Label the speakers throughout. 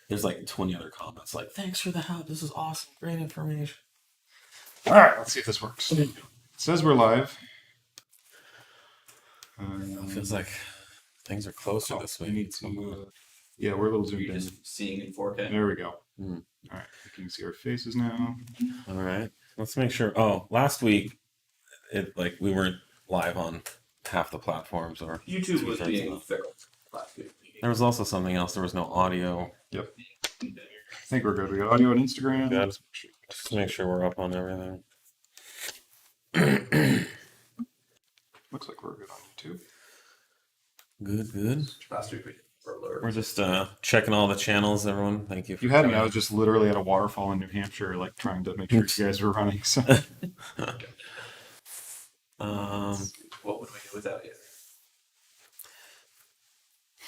Speaker 1: There's like 20 other comments like, thanks for the help. This is awesome. Great information.
Speaker 2: All right, let's see if this works. It says we're live.
Speaker 1: Feels like things are closer this
Speaker 2: We
Speaker 1: week.
Speaker 2: need to, yeah, we're a little zoomed in.
Speaker 3: Just seeing in 4K.
Speaker 2: There we go.
Speaker 1: Mm.
Speaker 2: All right, you can see our faces now.
Speaker 1: All right. Let's make sure. Oh, last week, we weren't live on half the platforms, or
Speaker 3: YouTube was
Speaker 1: two-thirds
Speaker 3: being
Speaker 1: of them.
Speaker 3: fickle last week.
Speaker 1: There was also something else. There was no audio.
Speaker 2: Yep. I think we're good. We got audio on Instagram.
Speaker 1: Good. Just to make sure we're up on everything.
Speaker 2: Looks like we're good on YouTube.
Speaker 1: Good.
Speaker 3: Last week we did for alerts.
Speaker 1: We're just checking all the channels, everyone. Thank you.
Speaker 2: If you had me, I was just literally at a waterfall in New Hampshire, like trying to make sure you guys were running. So.
Speaker 3: What would we do without you?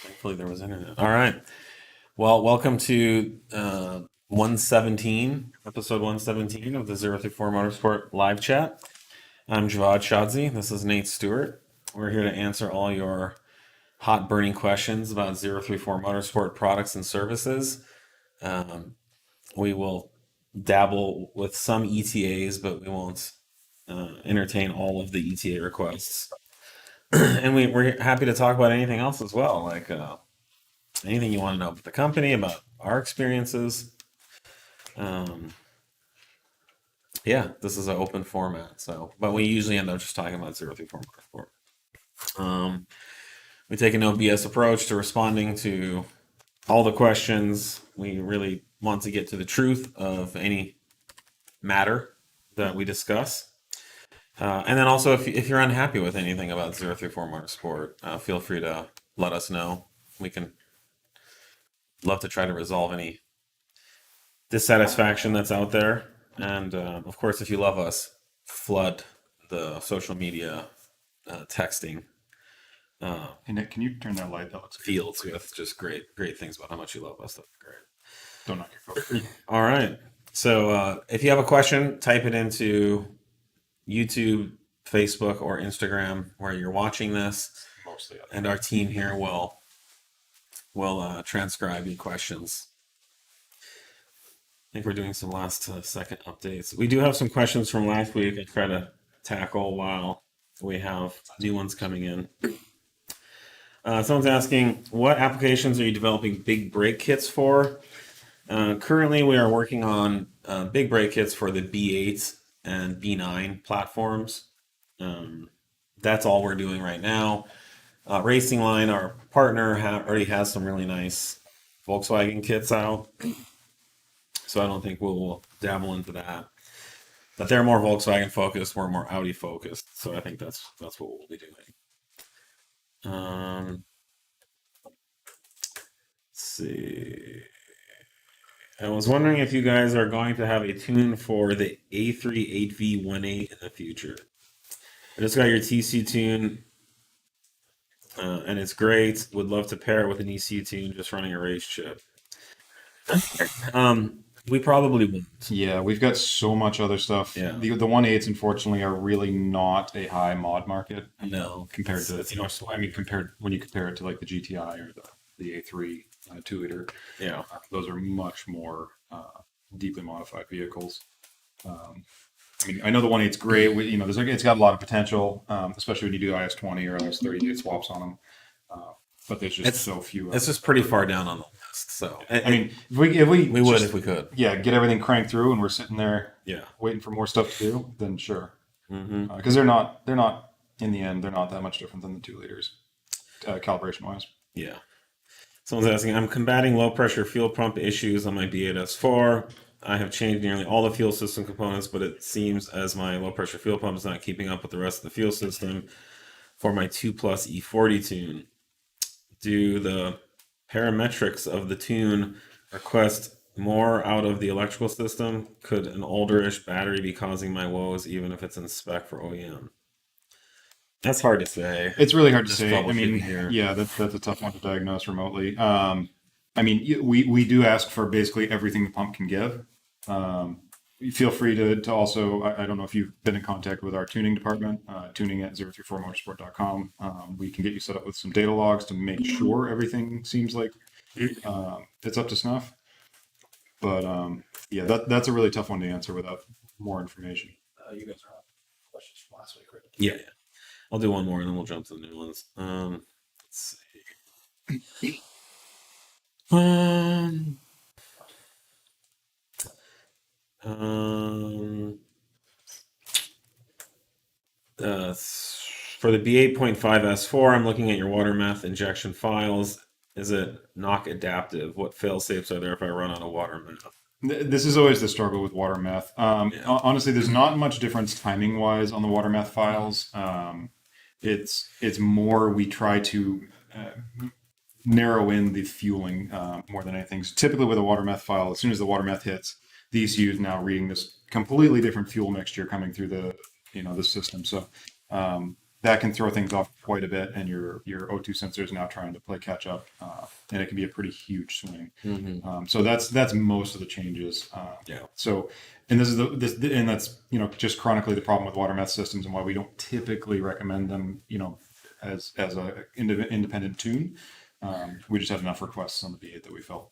Speaker 1: Thankfully, there was internet. All right. Well, welcome to 117, episode 117 of the 034 Motorsport live chat. I'm Javad Shadzi. This is Nate Stewart. We're here to answer all your hot burning questions about 034 Motorsport products and services. We will dabble with some ETAs, but we won't entertain all of the ETA requests. And we're happy to talk about anything else as well, like anything you want to know about the company, about our experiences. Yeah, this is an open format. But we usually end up just talking about 034 Motorsport. We take a no BS approach to responding to all the questions. We really want to get to the truth of any matter that we discuss. And then also, if you're unhappy with anything about 034 Motorsport, feel free to let us know. We can love to try to resolve any dissatisfaction that's out there. And of course, if you love us, flood the social media texting
Speaker 2: Hey Nick, can you turn that light? That looks
Speaker 1: fields with just great things about how much you love us. That'd be great.
Speaker 2: Don't knock your phone.
Speaker 1: All right. So if you have a question, type it into YouTube, Facebook, or Instagram where you're watching this,
Speaker 2: Mostly.
Speaker 1: and our team here will transcribe your questions. I think we're doing some last second updates. We do have some questions from last week I try to tackle while we have new ones coming in. Someone's asking, what applications are you developing big brake kits for? Currently, we are working on big brake kits for the B8 and B9 platforms. That's all we're doing right now. Racing Line, our partner, already has some really nice Volkswagen kits out. So I don't think we'll dabble into that. But they're more Volkswagen focused, we're more Audi focused. So I think that's what we'll be doing. Let's see. I was wondering if you guys are going to have a tune for the A3 8V18 in the future. I just got your TC tune, and it's great. Would love to pair it with an ECU tune, just running a race chip. We probably won't.
Speaker 2: Yeah, we've got so much other stuff.
Speaker 1: Yeah.
Speaker 2: The 1.8s, unfortunately, are really not a high mod market.
Speaker 1: No,
Speaker 2: Compared to,
Speaker 1: it's
Speaker 2: when you compare it to like the GTI or the A3 2-liter.
Speaker 1: yeah.
Speaker 2: Those are much more deeply modified vehicles. I know the 1.8's great. It's got a lot of potential, especially when you do IS20 or IS30 swaps on them. But there's just so few.
Speaker 1: It's just pretty far down on the list. So
Speaker 2: if we
Speaker 1: would if we could.
Speaker 2: Yeah, get everything cranked through, and we're sitting there,
Speaker 1: Yeah.
Speaker 2: waiting for more stuff to do. Then sure,
Speaker 1: Mm-hmm.
Speaker 2: because they're not in the end they're not that much different than the 2 liters, calibration wise.
Speaker 1: Yeah. Someone's asking, I'm combating low pressure fuel pump issues on my B8 S4. I have changed nearly all the fuel system components, but it seems as my low pressure fuel pump is not keeping up with the rest of the fuel system for my 2+ E40 tune. Do the parametrics of the tune request more out of the electrical system? Could an olderish battery be causing my woes even if it's in spec for OEM? That's hard to say.
Speaker 2: It's really hard to
Speaker 1: Just
Speaker 2: say.
Speaker 1: troubleshooting here.
Speaker 2: Yeah, that's a tough one to diagnose remotely. We do ask for basically everything the pump can give. Feel free to also, I don't know if you've been in contact with our tuning department, tuning at 034motorsport.com. We can get you set up with some data logs to make sure everything seems like it's up to snuff. But yeah, that's a really tough one to answer without more information.
Speaker 3: You guys are on questions from last week, right?
Speaker 1: Yeah, yeah. I'll do one more and then we'll jump to the new ones. Let's see. For the B8.5 S4, I'm looking at your water meth injection files. Is it knock adaptive? What fail safes are there if I run out of water meth?
Speaker 2: This is always the struggle with water meth. Honestly, there's not much difference timing wise on the water meth files. It's more we try to narrow in the fueling more than anything. So typically with a water meth file, as soon as the water meth hits, the ECU is now reading this completely different fuel mixture coming through the system. So that can throw things off quite a bit, and your O2 sensor is now trying to play catch up, and it can be a pretty huge swing. So that's most of the changes.
Speaker 1: Yeah.
Speaker 2: So, and and that's just chronically the problem with water meth systems, and why we don't typically recommend them. As a independent tune. We just had enough requests on the B8 that we felt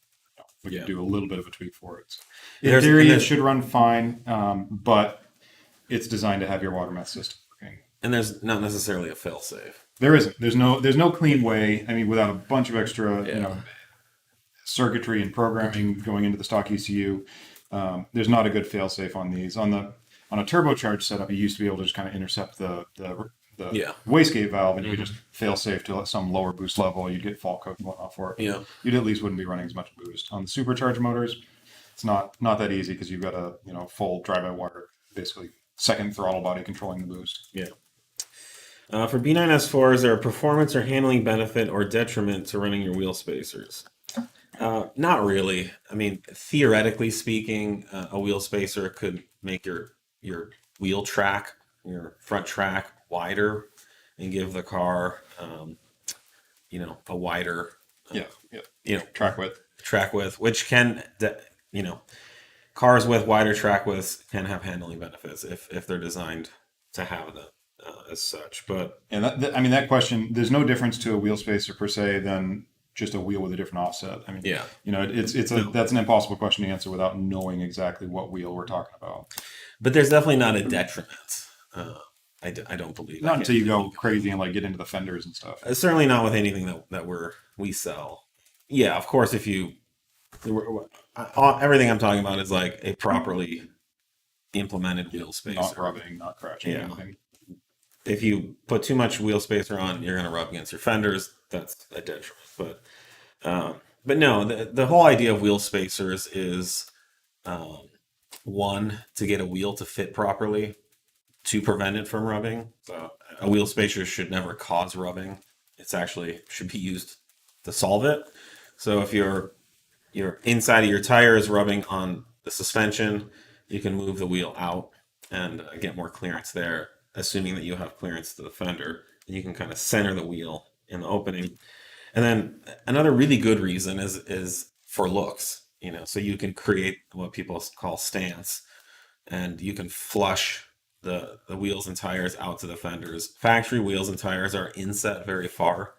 Speaker 2: we could do a little bit of a tweak for it. So in theory, it should run fine, but it's designed to have your water meth system working.
Speaker 1: And there's not necessarily a fail safe.
Speaker 2: There isn't. There's no clean way. I mean, without a bunch of extra, circuitry and programming going into the stock ECU, there's not a good fail safe on these. On a turbocharged setup, you used to be able to just kind of intercept the wastegate valve, and you could just fail safe to some lower boost level. You'd get fault code and whatnot for it.
Speaker 1: Yeah.
Speaker 2: You'd at least wouldn't be running as much boost. On the supercharged motors, it's not that easy because you've got a full drive-by-wire, basically second throttle body controlling the boost.
Speaker 1: Yeah. For B9 S4, is there a performance or handling benefit or detriment to running your wheel spacers? Not really. I mean, theoretically speaking, a wheel spacer could make your wheel track, your front track, wider and give the car, a wider, track width, which can, cars with wider track widths can have handling benefits if they're designed to have them as such. But
Speaker 2: that question, there's no difference to a wheel spacer per se than just a wheel with a different offset. I mean, that's an impossible question to answer without knowing exactly what wheel we're talking about.
Speaker 1: But there's definitely not a detriment. I don't believe.
Speaker 2: Not until you go crazy and get into the fenders and stuff.
Speaker 1: Certainly not with anything that we sell. Yeah, of course. Everything I'm talking about is like a properly implemented wheel spacer,
Speaker 2: not rubbing, not crashing.
Speaker 1: Yeah.
Speaker 2: Anything.
Speaker 1: If you put too much wheel spacer on, you're going to rub against your fenders. That's a detriment. But no, the whole idea of wheel spacers is one, to get a wheel to fit properly, to prevent it from rubbing. So a wheel spacer should never cause rubbing. It's actually should be used to solve it. So if your inside of your tire is rubbing on the suspension, you can move the wheel out and get more clearance there, assuming that you have clearance to the fender. And you can kind of center the wheel in the opening. And then another really good reason is for looks. So you can create what people call stance, and you can flush the wheels and tires out to the fenders. Factory wheels and tires are inset very far,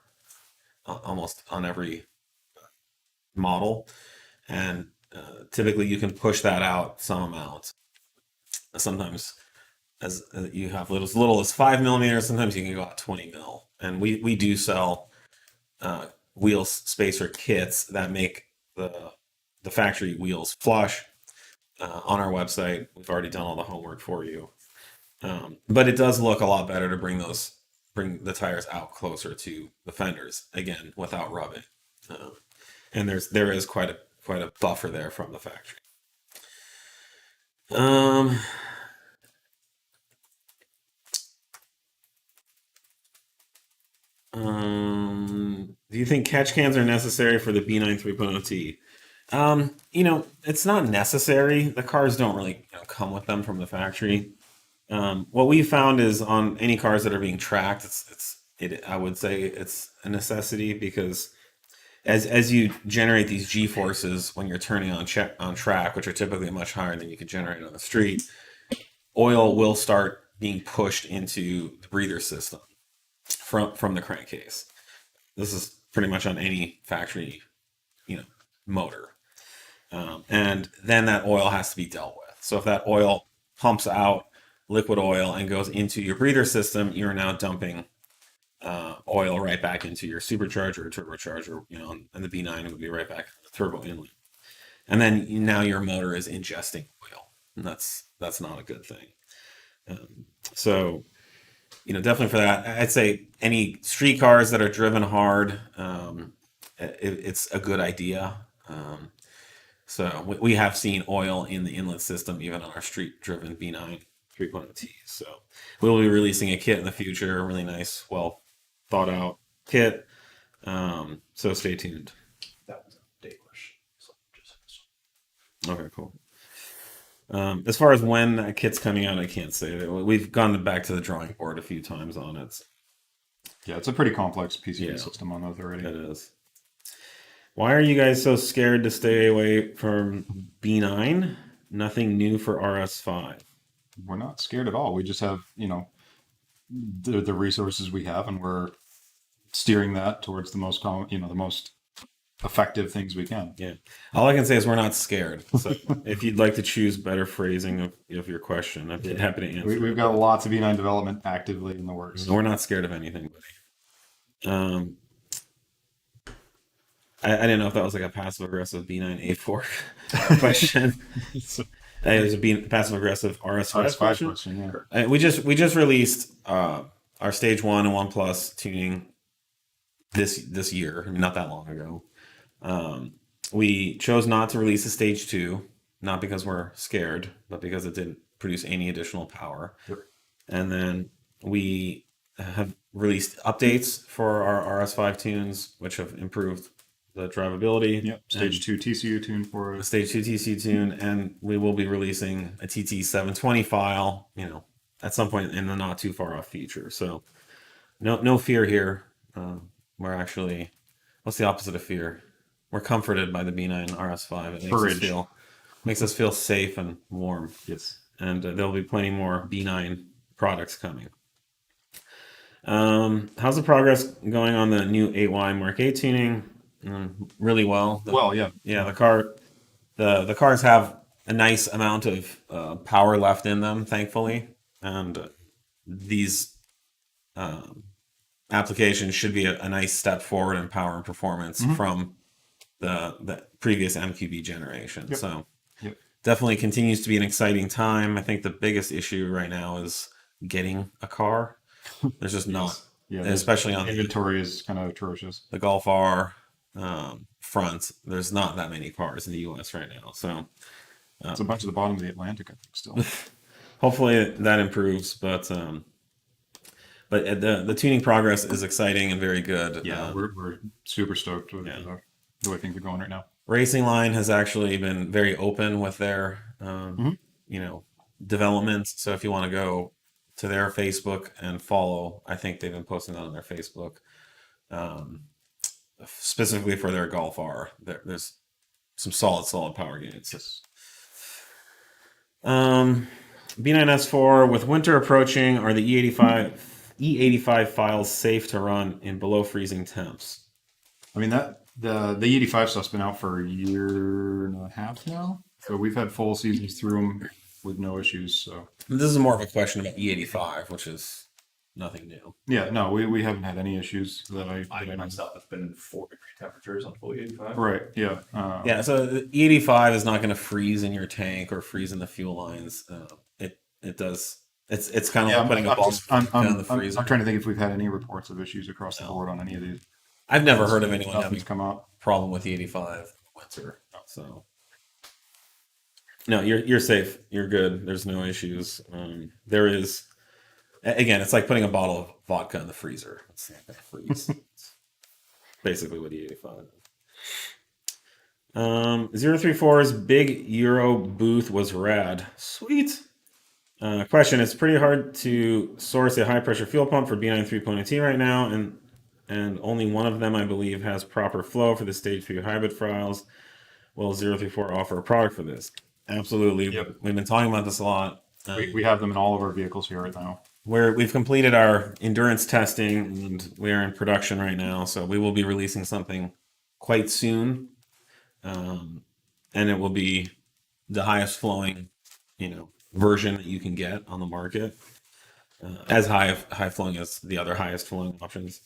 Speaker 1: almost on every model, and typically you can push that out some amount. Sometimes as you have as little as 5 millimeters, sometimes you can go out 20 mil. And we do sell wheel spacer kits that make the factory wheels flush on our website. We've already done all the homework for you. But it does look a lot better to bring the tires out closer to the fenders, again, without rubbing. And there is quite a buffer there from the factory. Do you think catch cans are necessary for the B9 3.0 T? It's not necessary. The cars don't really come with them from the factory. What we found is on any cars that are being tracked, I would say it's a necessity, because as you generate these G forces when you're turning on track, which are typically much higher than you could generate on the street, oil will start being pushed into the breather system from the crankcase. This is pretty much on any factory, motor. and then that oil has to be dealt with. So if that oil pumps out liquid oil and goes into your breather system, you're now dumping oil right back into your supercharger or turbocharger, and the B9 would be right back in the turbo inlet. And then now your motor is ingesting oil, and that's not a good thing. So, definitely for that, I'd say any street cars that are driven hard, it's a good idea. So we have seen oil in the inlet system, even on our street-driven B9 3.0T. So we'll be releasing a kit in the future, a really nice, well thought out kit. So stay tuned.
Speaker 3: That was a date question. So just
Speaker 1: Okay, cool. As far as when that kit's coming out, I can't say. We've gone back to the drawing board a few times on it.
Speaker 2: Yeah, it's a pretty complex PCB
Speaker 1: Yeah.
Speaker 2: system on those already.
Speaker 1: It is. Why are you guys so scared to stay away from B9? Nothing new for RS5.
Speaker 2: We're not scared at all. We just have, the resources we have, and we're steering that towards the most common, the most effective things we can.
Speaker 1: Yeah. All I can say is we're not scared. So if you'd like to choose better phrasing of your question, I'd be happy to answer.
Speaker 2: We've got lots of B9 development actively in the works.
Speaker 1: We're not scared of anything, buddy. I didn't know if that was like a passive aggressive B9A4 question. It was a passive aggressive RS5 question.
Speaker 2: Yeah.
Speaker 1: We just released our stage 1 and 1 plus tuning this year. I mean, not that long ago. We chose not to release a stage 2, not because we're scared, but because it didn't produce any additional power.
Speaker 2: Yep.
Speaker 1: And then we have released updates for our RS5 tunes, which have improved the drivability.
Speaker 2: Yep. Stage 2 TCU tune for
Speaker 1: A
Speaker 2: us.
Speaker 1: stage 2 TCU tune, and we will be releasing a TT720 file, at some point in the not too far off future. So no fear here. We're actually, what's the opposite of fear? We're comforted by the B9 RS5. It makes us feel safe and warm.
Speaker 2: Yes.
Speaker 1: And there'll be plenty more B9 products coming. How's the progress going on the new 8Y Mark 8 tuning? Really well.
Speaker 2: Yeah.
Speaker 1: Yeah, the cars have a nice amount of power left in them, thankfully, and these applications should be a nice step forward in power and performance from the previous MQB generation.
Speaker 2: Yep.
Speaker 1: So
Speaker 2: Yep.
Speaker 1: definitely continues to be an exciting time. I think the biggest issue right now is getting a car. There's just not,
Speaker 2: Yeah.
Speaker 1: especially on
Speaker 2: Inventory is kind of atrocious.
Speaker 1: the Golf R front. There's not that many cars in the U.S. right now, so
Speaker 2: It's a bunch of the bottom of the Atlantic, I think, still.
Speaker 1: hopefully that improves. But the tuning progress is exciting and very good.
Speaker 2: Yeah, we're super stoked with the way things are going right now.
Speaker 1: Racing Line has actually been very open with their development. So if you want to go to their Facebook and follow, I think they've been posting that on their Facebook. Specifically for their Golf R, there's some solid power gains.
Speaker 2: Yes.
Speaker 1: B9 S4, with winter approaching, are the E85 files safe to run in below freezing temps?
Speaker 2: I mean, the E85 stuff's been out for a year and a half now, so we've had full seasons through them with no issues. So
Speaker 1: This is more of a question about E85, which is nothing new.
Speaker 2: yeah, no, we haven't had any issues that
Speaker 3: I
Speaker 2: know.
Speaker 3: myself have been 4-degree temperatures on fully 85.
Speaker 2: Right. Yeah.
Speaker 1: Yeah, so the E85 is not going to freeze in your tank or freeze in the fuel lines. It does. It's kind of
Speaker 2: Yeah,
Speaker 1: like putting a ball in the freezer.
Speaker 2: I'm trying to think if we've had any reports of issues across the board on any of these.
Speaker 1: I've never heard of anyone having
Speaker 2: Nothing's come up.
Speaker 1: problem with E85 in winter. So no, you're safe. You're good. There's no issues. There is. Again, it's like putting a bottle of vodka in the freezer. It's not going to freeze. It's basically what E85 is. 034's big Euro booth was rad. Sweet. Question: it's pretty hard to source a high pressure fuel pump for B9 3.0T right now, and only one of them, I believe, has proper flow for the stage 3 hybrid files. Will 034 offer a product for this? Absolutely.
Speaker 2: Yep.
Speaker 1: We've been talking about this a lot.
Speaker 2: We have them in all of our vehicles here right now.
Speaker 1: We've completed our endurance testing and we are in production right now, so we will be releasing something quite soon. And and it will be the highest flowing, version that you can get on the market, as high flowing as the other highest flowing options.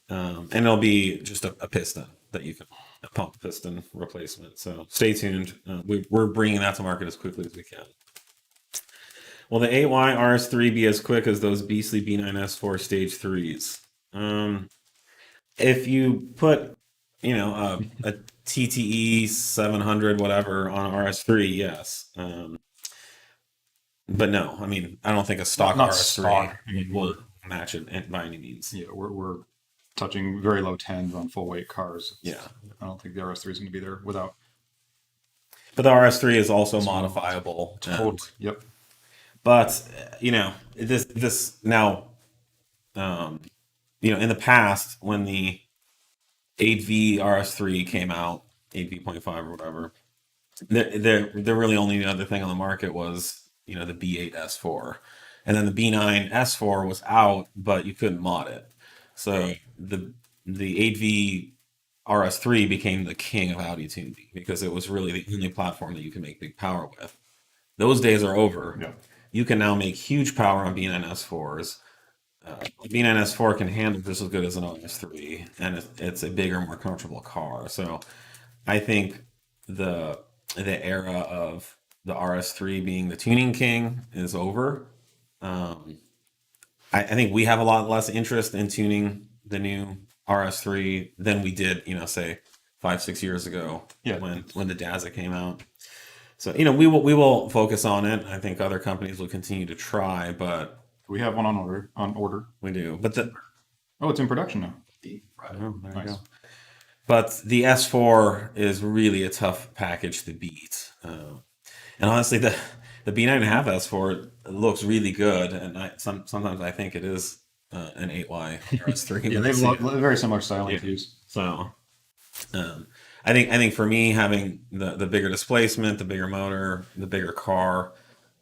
Speaker 1: And it'll be just a piston that you can, a pump piston replacement. So stay tuned. We're bringing that to market as quickly as we can. Will the 8Y RS3 be as quick as those beastly B9 S4 Stage 3s? If you put, a TTE 700 whatever on RS3, yes. But no, I mean, I don't think a stock
Speaker 2: Not
Speaker 1: RS3
Speaker 2: stock.
Speaker 1: will match it by any means.
Speaker 2: Yeah, we're touching very low tens on full weight cars.
Speaker 1: Yeah.
Speaker 2: I don't think the RS3 is going to be there without.
Speaker 1: But the RS3 is also modifiable.
Speaker 2: Totally. Yep.
Speaker 1: But this now, in the past when the 8V RS3 came out, 8V.5 or whatever, the really only other thing on the market was the B8 S4, and then the B9 S4 was out, but you couldn't mod it. So the 8V RS3 became the king of Audi tuning because it was really the only platform that you can make big power with. Those days are over.
Speaker 2: Yeah.
Speaker 1: You can now make huge power on B9 S4s. B9 S4 can handle just as good as an RS3, and it's a bigger, more comfortable car. So I think the era of the RS3 being the tuning king is over. I think we have a lot less interest in tuning the new RS3 than we did, say 5-6 years ago.
Speaker 2: Yeah.
Speaker 1: When the Daza came out. So we will focus on it. I think other companies will continue to try, but
Speaker 2: We have one on order.
Speaker 1: we do. But
Speaker 2: It's in production now.
Speaker 1: oh, there you
Speaker 2: Nice.
Speaker 1: go. But the S4 is really a tough package to beat. And honestly, the B9.5 S4 looks really good, and sometimes I think it is an 8Y RS3.
Speaker 2: Yeah, they have very similar styling to use.
Speaker 1: So, I think for me, having the bigger displacement, the bigger motor, the bigger car,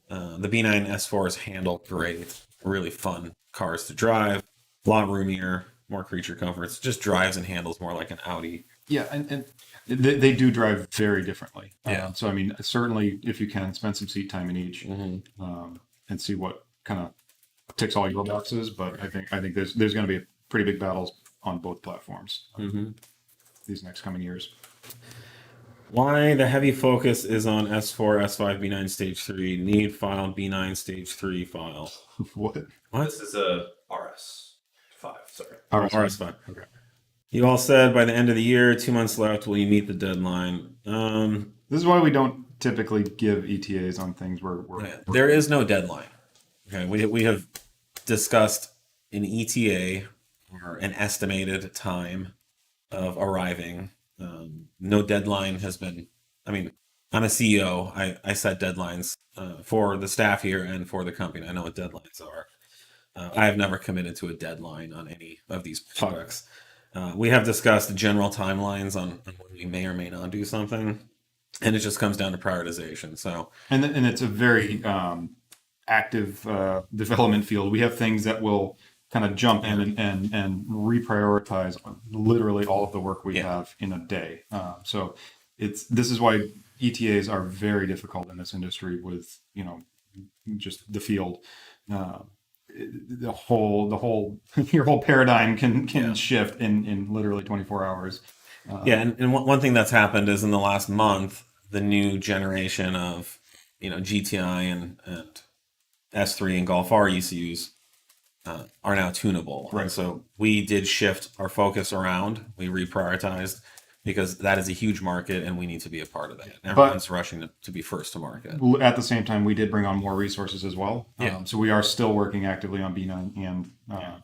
Speaker 1: the B9 S4s handle great. Really fun cars to drive. A lot roomier, more creature comforts. Just drives and handles more like an Audi.
Speaker 2: Yeah, and they do drive very differently.
Speaker 1: Yeah.
Speaker 2: So I mean, certainly if you can spend some seat time in each,
Speaker 1: Mm-hmm.
Speaker 2: and see what kind of ticks all your boxes. But I think there's going to be pretty big battles on both platforms these next coming years.
Speaker 1: Why the heavy focus is on S4, S5, B9 Stage 3. Need file B9 Stage 3 file.
Speaker 2: What?
Speaker 3: This is a RS5, sorry.
Speaker 1: RS5.
Speaker 2: Okay.
Speaker 1: You all said by the end of the year, 2 months left, will you meet the deadline?
Speaker 2: This is why we don't typically give ETAs on things where
Speaker 1: There is no deadline. Okay, we have discussed an ETA or an estimated time of arriving. No deadline has been. I mean, I'm a CEO. I set deadlines for the staff here and for the company. I know what deadlines are. I have never committed to a deadline on any of these products. We have discussed general timelines on when we may or may not do something, and it just comes down to prioritization. So,
Speaker 2: and it's a very active development field. We have things that will kind of jump in and reprioritize literally all of the work we have in a day. So this is why ETAs are very difficult in this industry with, just the field. The whole your whole paradigm can shift in literally 24 hours.
Speaker 1: and one thing that's happened is in the last month, the new generation of GTI and S3 and Golf R ECUs are now tunable.
Speaker 2: Right.
Speaker 1: And so we did shift our focus around. We reprioritized because that is a huge market and we need to be a part of that. Everyone's rushing to be first to market.
Speaker 2: At the same time, we did bring on more resources as well.
Speaker 1: Yeah.
Speaker 2: So we are still working actively on B9 and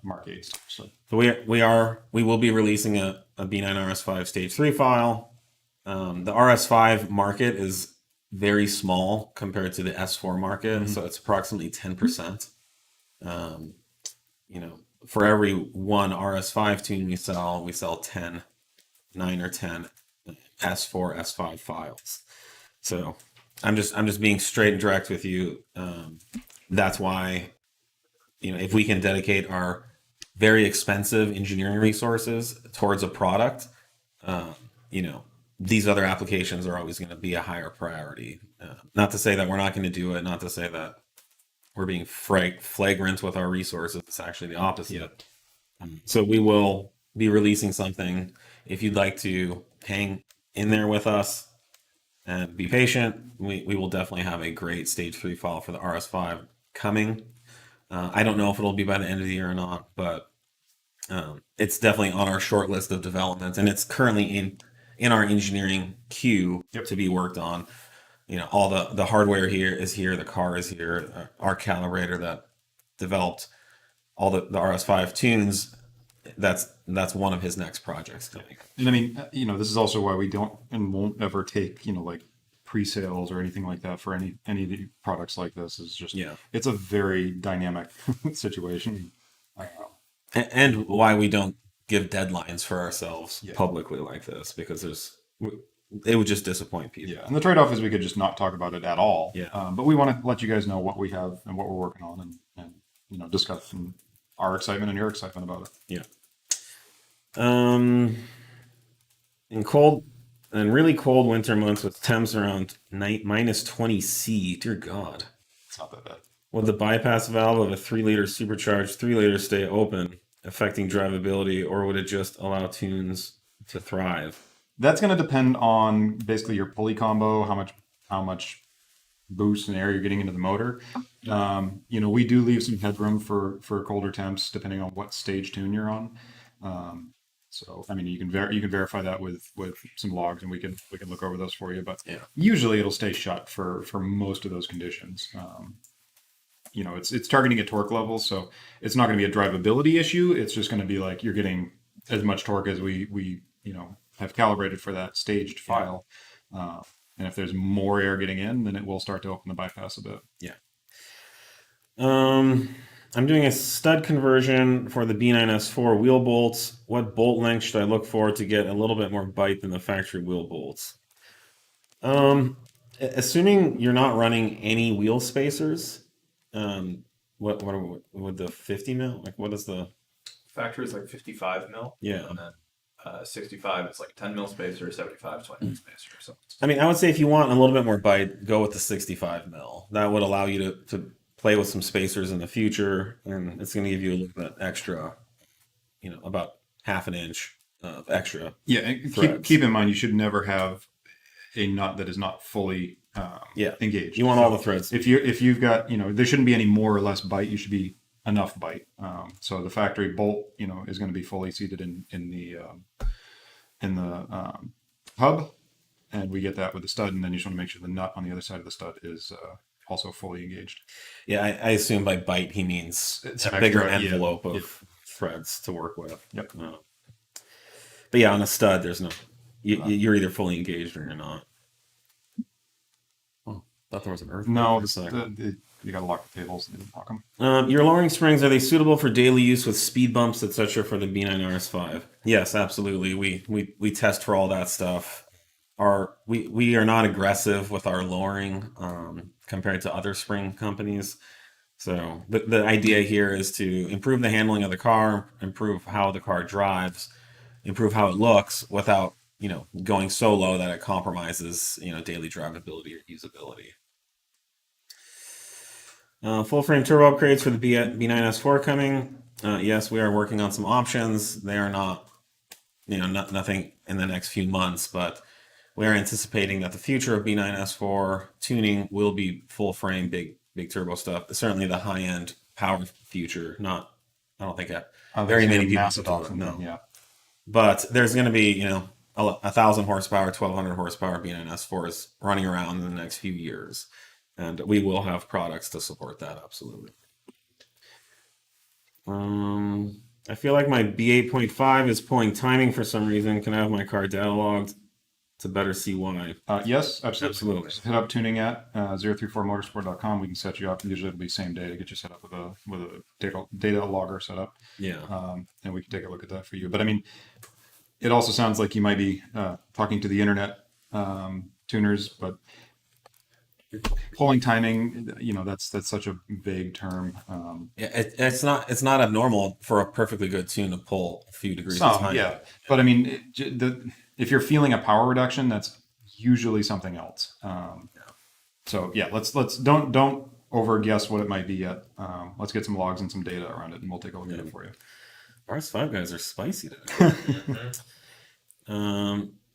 Speaker 2: Mark 8. So
Speaker 1: we will be releasing a B9 RS5 Stage 3 file. The RS5 market is very small compared to the S4 market, so it's approximately 10%. For every one RS5 tune we sell 9 or 10 S4, S5 files. So I'm just being straight and direct with you. That's why, if we can dedicate our very expensive engineering resources towards a product, these other applications are always going to be a higher priority. Not to say that we're not going to do it, not to say that we're being flagrant with our resources. It's actually the opposite. So we will be releasing something. If you'd like to hang in there with us and be patient, we will definitely have a great stage 3 file for the RS5 coming. I don't know if it'll be by the end of the year or not, but it's definitely on our short list of developments, and it's currently in our engineering queue to be worked on. You know, all the hardware here is here, the car is here. Our calibrator that developed all the RS5 tunes, that's one of his next projects coming.
Speaker 2: And I mean, you know, this is also why we don't and won't ever take, you know, like pre-sales or anything like that for any of the products like this. Is just, it's a very dynamic situation.
Speaker 1: And why we don't give deadlines for ourselves publicly like this, because it would just disappoint people.
Speaker 2: Yeah, and the trade-off is we could just not talk about it at all.
Speaker 1: Yeah.
Speaker 2: But we want to let you guys know what we have and what we're working on, and you know, discuss our excitement and your excitement about it.
Speaker 1: Yeah. In really cold winter months with temps around minus 20 C, dear God.
Speaker 2: It's not that bad.
Speaker 1: Would the bypass valve of a 3-liter supercharged 3-liter stay open, affecting drivability, or would it just allow tunes to thrive?
Speaker 2: That's going to depend on basically your pulley combo, how much boost and air you're getting into the motor. You know, we do leave some headroom for colder temps depending on what stage tune you're on. So I mean, you can verify that with some logs, and we can look over those for you. But usually it'll stay shut for most of those conditions. You know, it's targeting at torque levels, so it's not going to be a drivability issue. It's just going to be like you're getting as much torque as we you know, have calibrated for that staged file. And if there's more air getting in, then it will start to open the bypass a bit.
Speaker 1: Yeah. I'm doing a stud conversion for the B9 S4 wheel bolts. What bolt length should I look for to get a little bit more bite than the factory wheel bolts? Assuming you're not running any wheel spacers, what would the 50 mil? Like, what is the
Speaker 3: factory is like 55 mil?
Speaker 1: Yeah.
Speaker 3: And then 65 is like 10 mil spacer, 75 20 mil spacer or something.
Speaker 1: I mean, I would say if you want a little bit more bite, go with the 65 mil. That would allow you to play with some spacers in the future, and it's going to give you a little bit extra, you know, about half an inch of extra.
Speaker 2: Yeah, and keep in mind, you should never have a nut that is not fully engaged.
Speaker 1: You want all the threads.
Speaker 2: If you've got, you know, there shouldn't be any more or less bite. You should be enough bite. So the factory bolt, you know, is going to be fully seated in the hub, and we get that with the stud, and then you just want to make sure the nut on the other side of the stud is also fully engaged.
Speaker 1: Yeah, I assume by bite he means
Speaker 2: It's
Speaker 1: a
Speaker 2: an
Speaker 1: bigger
Speaker 2: extra,
Speaker 1: envelope of threads to work with.
Speaker 2: Yep.
Speaker 1: But yeah, on a stud, there's no. You're either fully engaged or you're not. Oh, thought there was an earth.
Speaker 2: No, you got to lock the tables and lock them.
Speaker 1: Your lowering springs, are they suitable for daily use with speed bumps, etc. for the B9 RS5? Yes, absolutely. We test for all that stuff. We are not aggressive with our lowering compared to other spring companies. So the idea here is to improve the handling of the car, improve how the car drives, improve how it looks without, you know, going so low that it compromises, you know, daily drivability or usability. Full frame turbo upgrades for the B9 S4 coming. Yes, we are working on some options. They are not, you know, nothing in the next few months, but we are anticipating that the future of B9 S4 tuning will be full frame, big turbo stuff. Certainly the high end power future. I don't think very many people support it. No.
Speaker 2: Yeah.
Speaker 1: But there's going to be, you know, 1,000 horsepower, 1,200 horsepower B9 S4s running around in the next few years. And we will have products to support that, absolutely. I feel like my B8.5 is pulling timing for some reason. Can I have my car data logged to better see why?
Speaker 2: Yes, absolutely.
Speaker 1: Absolutely.
Speaker 2: Just hit up tuning at 034motorsport.com. We can set you up. Usually it'll be same day to get you set up with a data logger set up.
Speaker 1: Yeah.
Speaker 2: And we can take a look at that for you. But I mean, it also sounds like you might be talking to the internet tuners, but pulling timing, you know, that's such a vague term.
Speaker 1: Yeah, it's not abnormal for a perfectly good tune to pull a few degrees of timing.
Speaker 2: Yeah, but I mean, if you're feeling a power reduction, that's usually something else. So yeah, let's don't over guess what it might be yet. Let's get some logs and some data around it, and we'll take a look at it for you.
Speaker 1: RS5 guys are spicy today.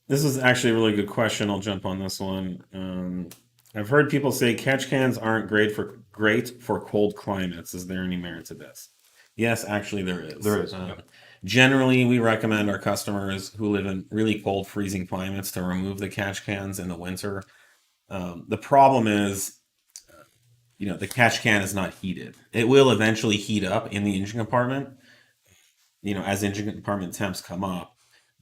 Speaker 1: This is actually a really good question. I'll jump on this one. I've heard people say catch cans aren't great for cold climates. Is there any merit to this? Yes, actually there is.
Speaker 2: There is. Yep.
Speaker 1: Generally, we recommend our customers who live in really cold, freezing climates to remove the catch cans in the winter. The problem is, the catch can is not heated. It will eventually heat up in the engine compartment, as engine compartment temps come up.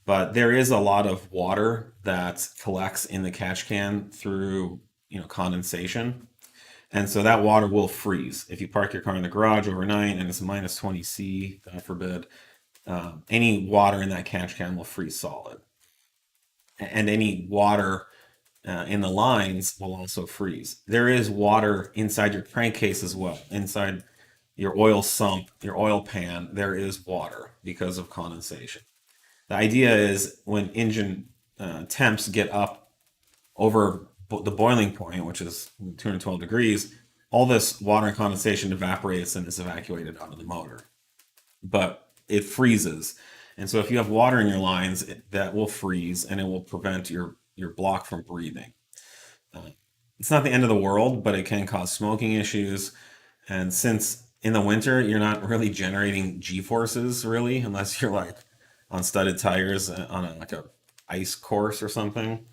Speaker 1: But there is a lot of water that collects in the catch can through, condensation. And so that water will freeze. If you park your car in the garage overnight and it's minus 20 C, God forbid, any water in that catch can will freeze solid. And any water in the lines will also freeze. There is water inside your crankcase as well. Inside your oil sump, your oil pan, there is water because of condensation. The idea is when engine temps get up over the boiling point, which is 212 degrees, all this water and condensation evaporates and is evacuated out of the motor. But it freezes. And so if you have water in your lines, that will freeze and it will prevent your block from breathing. It's not the end of the world, but it can cause smoking issues. And since in the winter, you're not really generating G-forces really, unless you're like on studded tires on a ice course or something.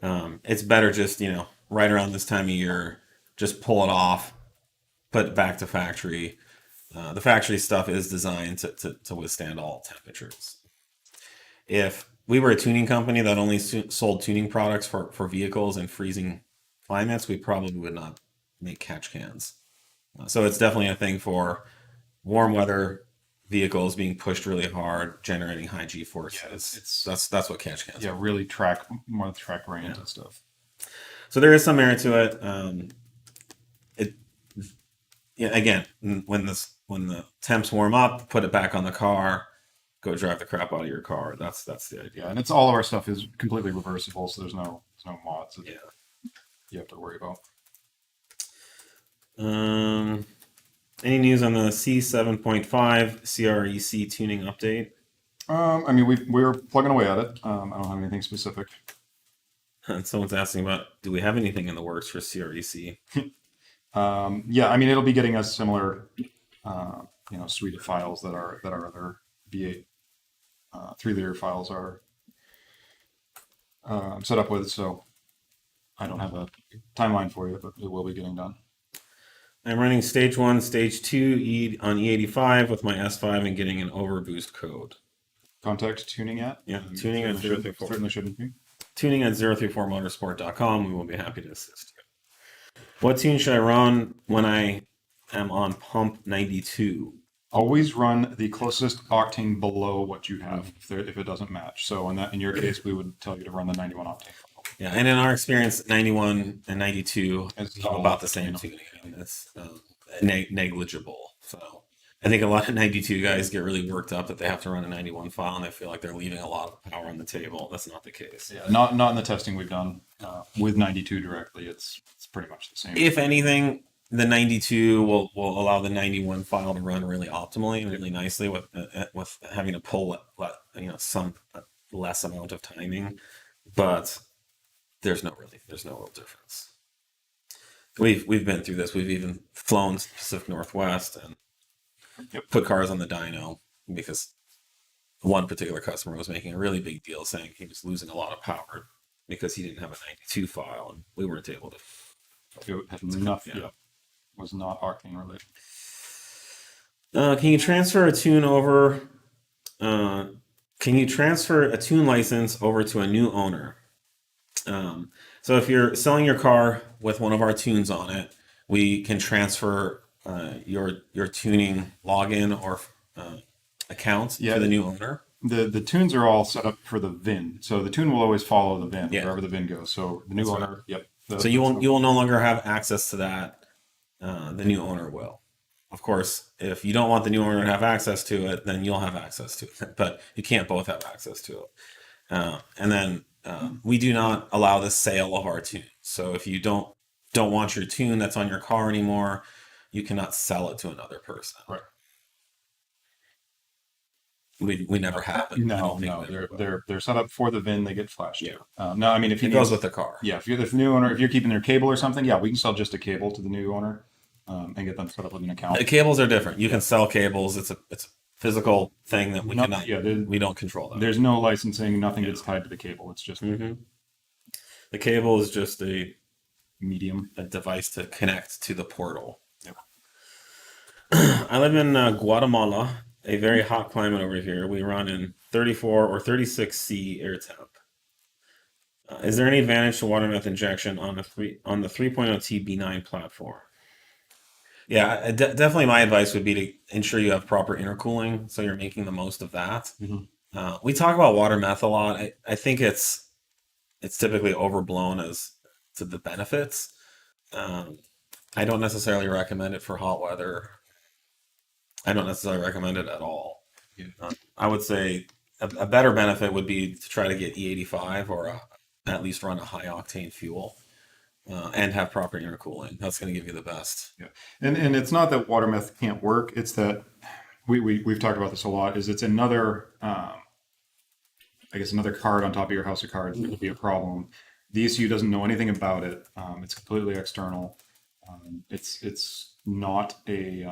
Speaker 1: It's better just, right around this time of year, just pull it off, put it back to factory. The factory stuff is designed to withstand all temperatures. If we were a tuning company that only sold tuning products for vehicles in freezing climates, we probably would not make catch cans. So it's definitely a thing for warm weather vehicles being pushed really hard, generating high G forces. Yeah, that's what catch cans are.
Speaker 2: Really more track oriented stuff.
Speaker 1: So there is some merit to it. Again, when the temps warm up, put it back on the car, go drive the crap out of your car. That's the idea.
Speaker 2: Yeah, and it's all of our stuff is completely reversible, so there's no mods that you have to worry about.
Speaker 1: Any news on the C7.5 CREC tuning update?
Speaker 2: We're plugging away at it. I don't have anything specific.
Speaker 1: And someone's asking about, do we have anything in the works for CREC?
Speaker 2: It'll be getting us similar, suite of files that our other B8 3-liter files are set up with. So I don't have a timeline for you, but it will be getting done.
Speaker 1: I'm running stage 1, stage 2 on E85 with my S5 and getting an overboost code.
Speaker 2: Contact tuning at?
Speaker 1: Yeah, tuning at 034.
Speaker 2: Certainly shouldn't be.
Speaker 1: Tuning at 034motorsport.com. We will be happy to assist you. What tune should I run when I am on pump 92?
Speaker 2: Always run the closest octane below what you have if it doesn't match. So in your case, we would tell you to run the 91 octane.
Speaker 1: Yeah, and in our experience, 91 and 92 is about the same tuning. It's negligible. So I think a lot of 92 guys get really worked up that they have to run a 91 file and they feel like they're leaving a lot of power on the table. That's not the case.
Speaker 2: Yeah, not in the testing we've done with 92 directly. It's pretty much the same.
Speaker 1: If anything, the 92 will allow the 91 file to run really optimally and really nicely with having to pull some less amount of timing, but there's no real difference. We've been through this. We've even flown Pacific Northwest and put cars on the dyno because one particular customer was making a really big deal saying he was losing a lot of power because he didn't have a 92 file and we weren't able to.
Speaker 2: It had nothing. Yeah. Was not octane related.
Speaker 1: Can you transfer a tune over? Can you transfer a tune license over to a new owner? So if you're selling your car with one of our tunes on it, we can transfer your tuning login or account to the new owner.
Speaker 2: The tunes are all set up for the VIN, so the tune will always follow the VIN wherever the VIN goes. So the new owner,
Speaker 1: so you will no longer have access to that. The new owner will. Of course, if you don't want the new owner to have access to it, then you'll have access to it. But you can't both have access to it. And then we do not allow the sale of our tune. So if you don't want your tune that's on your car anymore, you cannot sell it to another person.
Speaker 2: Right.
Speaker 1: We never have it. I
Speaker 2: No,
Speaker 1: don't think
Speaker 2: no,
Speaker 1: we ever will.
Speaker 2: they're set up for the VIN. They get flashed.
Speaker 1: Yeah.
Speaker 2: No, I mean if you
Speaker 1: It goes with the car.
Speaker 2: yeah, if you're the new owner, if you're keeping their cable or something, yeah, we can sell just a cable to the new owner and get them set up with an account.
Speaker 1: The cables are different. You can sell cables. It's a physical thing that we cannot.
Speaker 2: Yeah,
Speaker 1: we don't control that.
Speaker 2: there's no licensing. Nothing gets tied to the cable. It's just
Speaker 1: The cable is just a
Speaker 2: medium.
Speaker 1: device to connect to the portal.
Speaker 2: Yep.
Speaker 1: I live in Guatemala, a very hot climate over here. We run in 34 or 36C air temp. Is there any advantage to water meth injection on the 3.0T B9 platform? Yeah, definitely my advice would be to ensure you have proper intercooling so you're making the most of that. We talk about water meth a lot. I think it's typically overblown as to the benefits. I don't necessarily recommend it for hot weather. I don't necessarily recommend it at all. I would say a better benefit would be to try to get E85 or at least run a high octane fuel and have proper intercooling. That's going to give you the best.
Speaker 2: Yeah, and it's not that water meth can't work. It's that we've talked about this a lot. Is it's another I guess another card on top of your house of cards that would be a problem. The ECU doesn't know anything about it. It's completely external. It's not a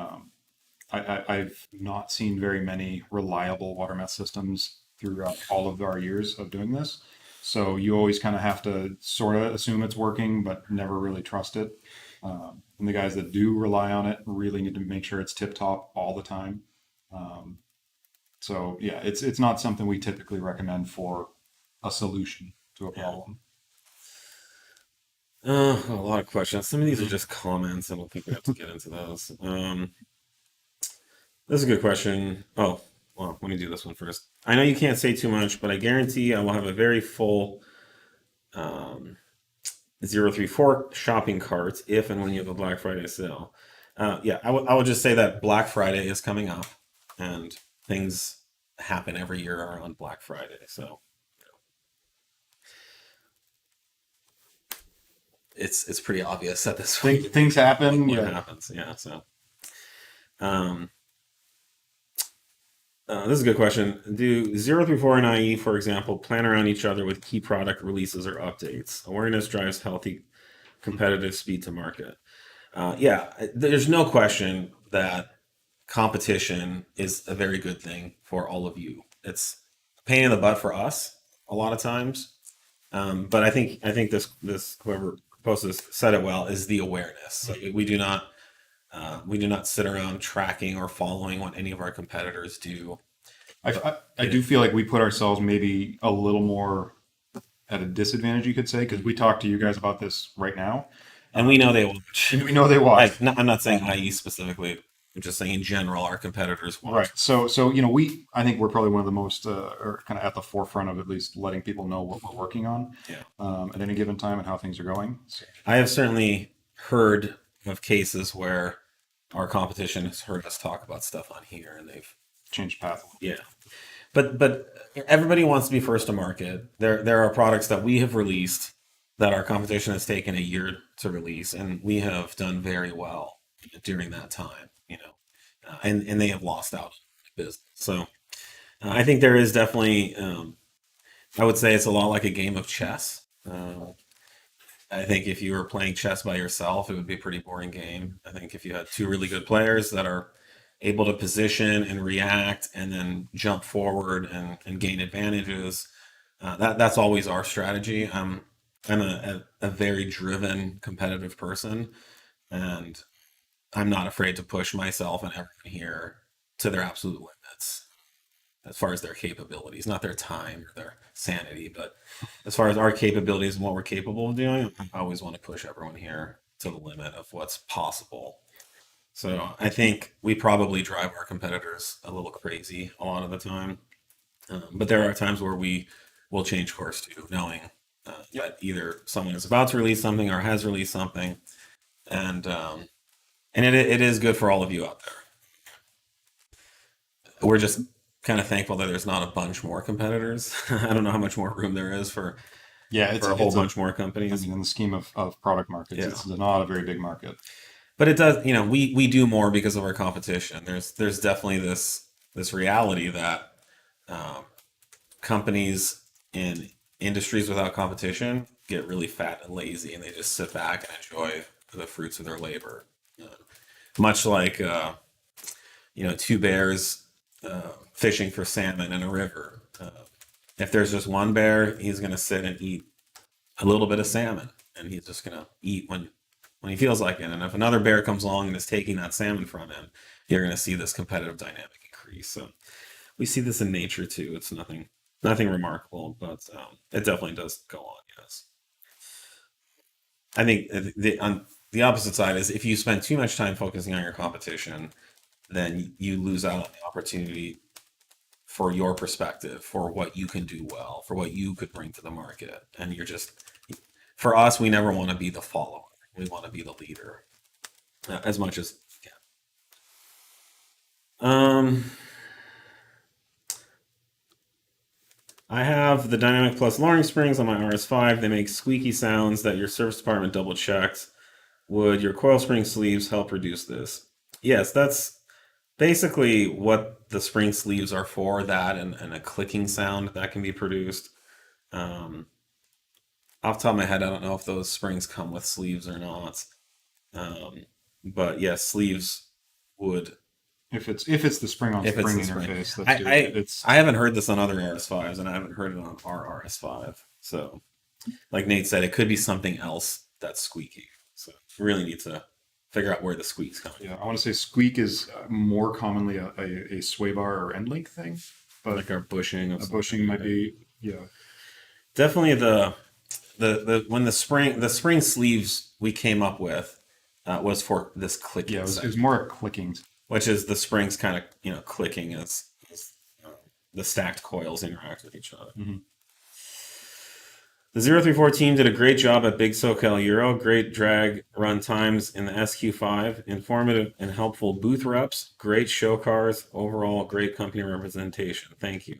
Speaker 2: I've not seen very many reliable water meth systems throughout all of our years of doing this. So you always kind of have to sort of assume it's working, but never really trust it. And the guys that do rely on it really need to make sure it's tip top all the time. So yeah, it's not something we typically recommend for a solution to a problem.
Speaker 1: A lot of questions. Some of these are just comments. I don't think we have to get into those. This is a good question. Oh, well, let me do this one first. I know you can't say too much, but I guarantee I will have a very full 034 shopping cart if and when you have a Black Friday sale. Yeah, I would just say that Black Friday is coming up, and things happen every year around Black Friday. So it's pretty obvious at this point
Speaker 2: Things happen.
Speaker 1: what
Speaker 2: Yeah.
Speaker 1: happens. Yeah. So this is a good question. Do 034 and IE, for example, plan around each other with key product releases or updates? Awareness drives healthy competitive speed to market. Yeah, there's no question that competition is a very good thing for all of you. It's a pain in the butt for us a lot of times, but I think this whoever posted this said it well, is the awareness. So we do not sit around tracking or following what any of our competitors do.
Speaker 2: I do feel like we put ourselves maybe a little more at a disadvantage, you could say, because we talk to you guys about this right now.
Speaker 1: And we know they watch.
Speaker 2: And we know they watch.
Speaker 1: I'm not saying IE specifically. I'm just saying in general, our competitors watch.
Speaker 2: Right. So I think we're probably one of the most or kind of at the forefront of at least letting people know what we're working on at any given time and how things are going. So.
Speaker 1: I have certainly heard of cases where our competition has heard us talk about stuff on here, and they've
Speaker 2: Changed path.
Speaker 1: yeah. But everybody wants to be first to market. There are products that we have released that our competition has taken a year to release, and we have done very well during that time. And they have lost out on business. So I think there is definitely. I would say it's a lot like a game of chess. I think if you were playing chess by yourself, it would be a pretty boring game. I think if you had two really good players that are able to position and react and then jump forward and gain advantages, that's always our strategy. I'm a very driven, competitive person, and I'm not afraid to push myself and everyone here to their absolute limits as far as their capabilities, not their time or their sanity, but as far as our capabilities and what we're capable of doing, I always want to push everyone here to the limit of what's possible. So I think we probably drive our competitors a little crazy a lot of the time. But there are times where we will change course too, knowing that either someone is about to release something or has released something. And it is good for all of you out there. We're just kind of thankful that there's not a bunch more competitors. I don't know how much more room there is for
Speaker 2: Yeah,
Speaker 1: a whole bunch more
Speaker 2: I
Speaker 1: companies.
Speaker 2: mean, in the scheme of product markets,
Speaker 1: Yeah.
Speaker 2: it's not a very big market.
Speaker 1: But it does, we do more because of our competition. There's definitely this reality that companies in industries without competition get really fat and lazy, and they just sit back and enjoy the fruits of their labor. Much like two bears fishing for salmon in a river. If there's just one bear, he's going to sit and eat a little bit of salmon, and he's just going to eat when he feels like it. And if another bear comes along and is taking that salmon from him, you're going to see this competitive dynamic increase. So we see this in nature too. It's nothing remarkable, but it definitely does go on. Yes, I think on the opposite side is if you spend too much time focusing on your competition, then you lose out on the opportunity for your perspective, for what you can do well, for what you could bring to the market. And for us, we never want to be the follower. We want to be the leader as much as we can. I have the Dynamic Plus lowering springs on my RS5. They make squeaky sounds that your service department double checked. Would your coil spring sleeves help reduce this? Yes, that's basically what the spring sleeves are for, that and a clicking sound that can be produced. Off the top of my head, I don't know if those springs come with sleeves or not. But yes, sleeves would.
Speaker 2: If it's the spring on spring interface, that's good.
Speaker 1: I haven't heard this on other RS5s, and I haven't heard it on our RS5. So, like Nate said, it could be something else that's squeaky. So we really need to figure out where the squeak's coming.
Speaker 2: Yeah, I want to say squeak is more commonly a sway bar or end link thing, but
Speaker 1: Like our bushing.
Speaker 2: a bushing might be
Speaker 1: Definitely when the spring sleeves we came up with was for this clicking.
Speaker 2: Yeah, it was more a clicking.
Speaker 1: Which is the springs kind of clicking as the stacked coils interact with each other.
Speaker 2: Mm-hmm.
Speaker 1: The 034 team did a great job at Big SoCal Euro. Great drag run times in the SQ5. Informative and helpful booth reps. Great show cars. Overall, great company representation. Thank you.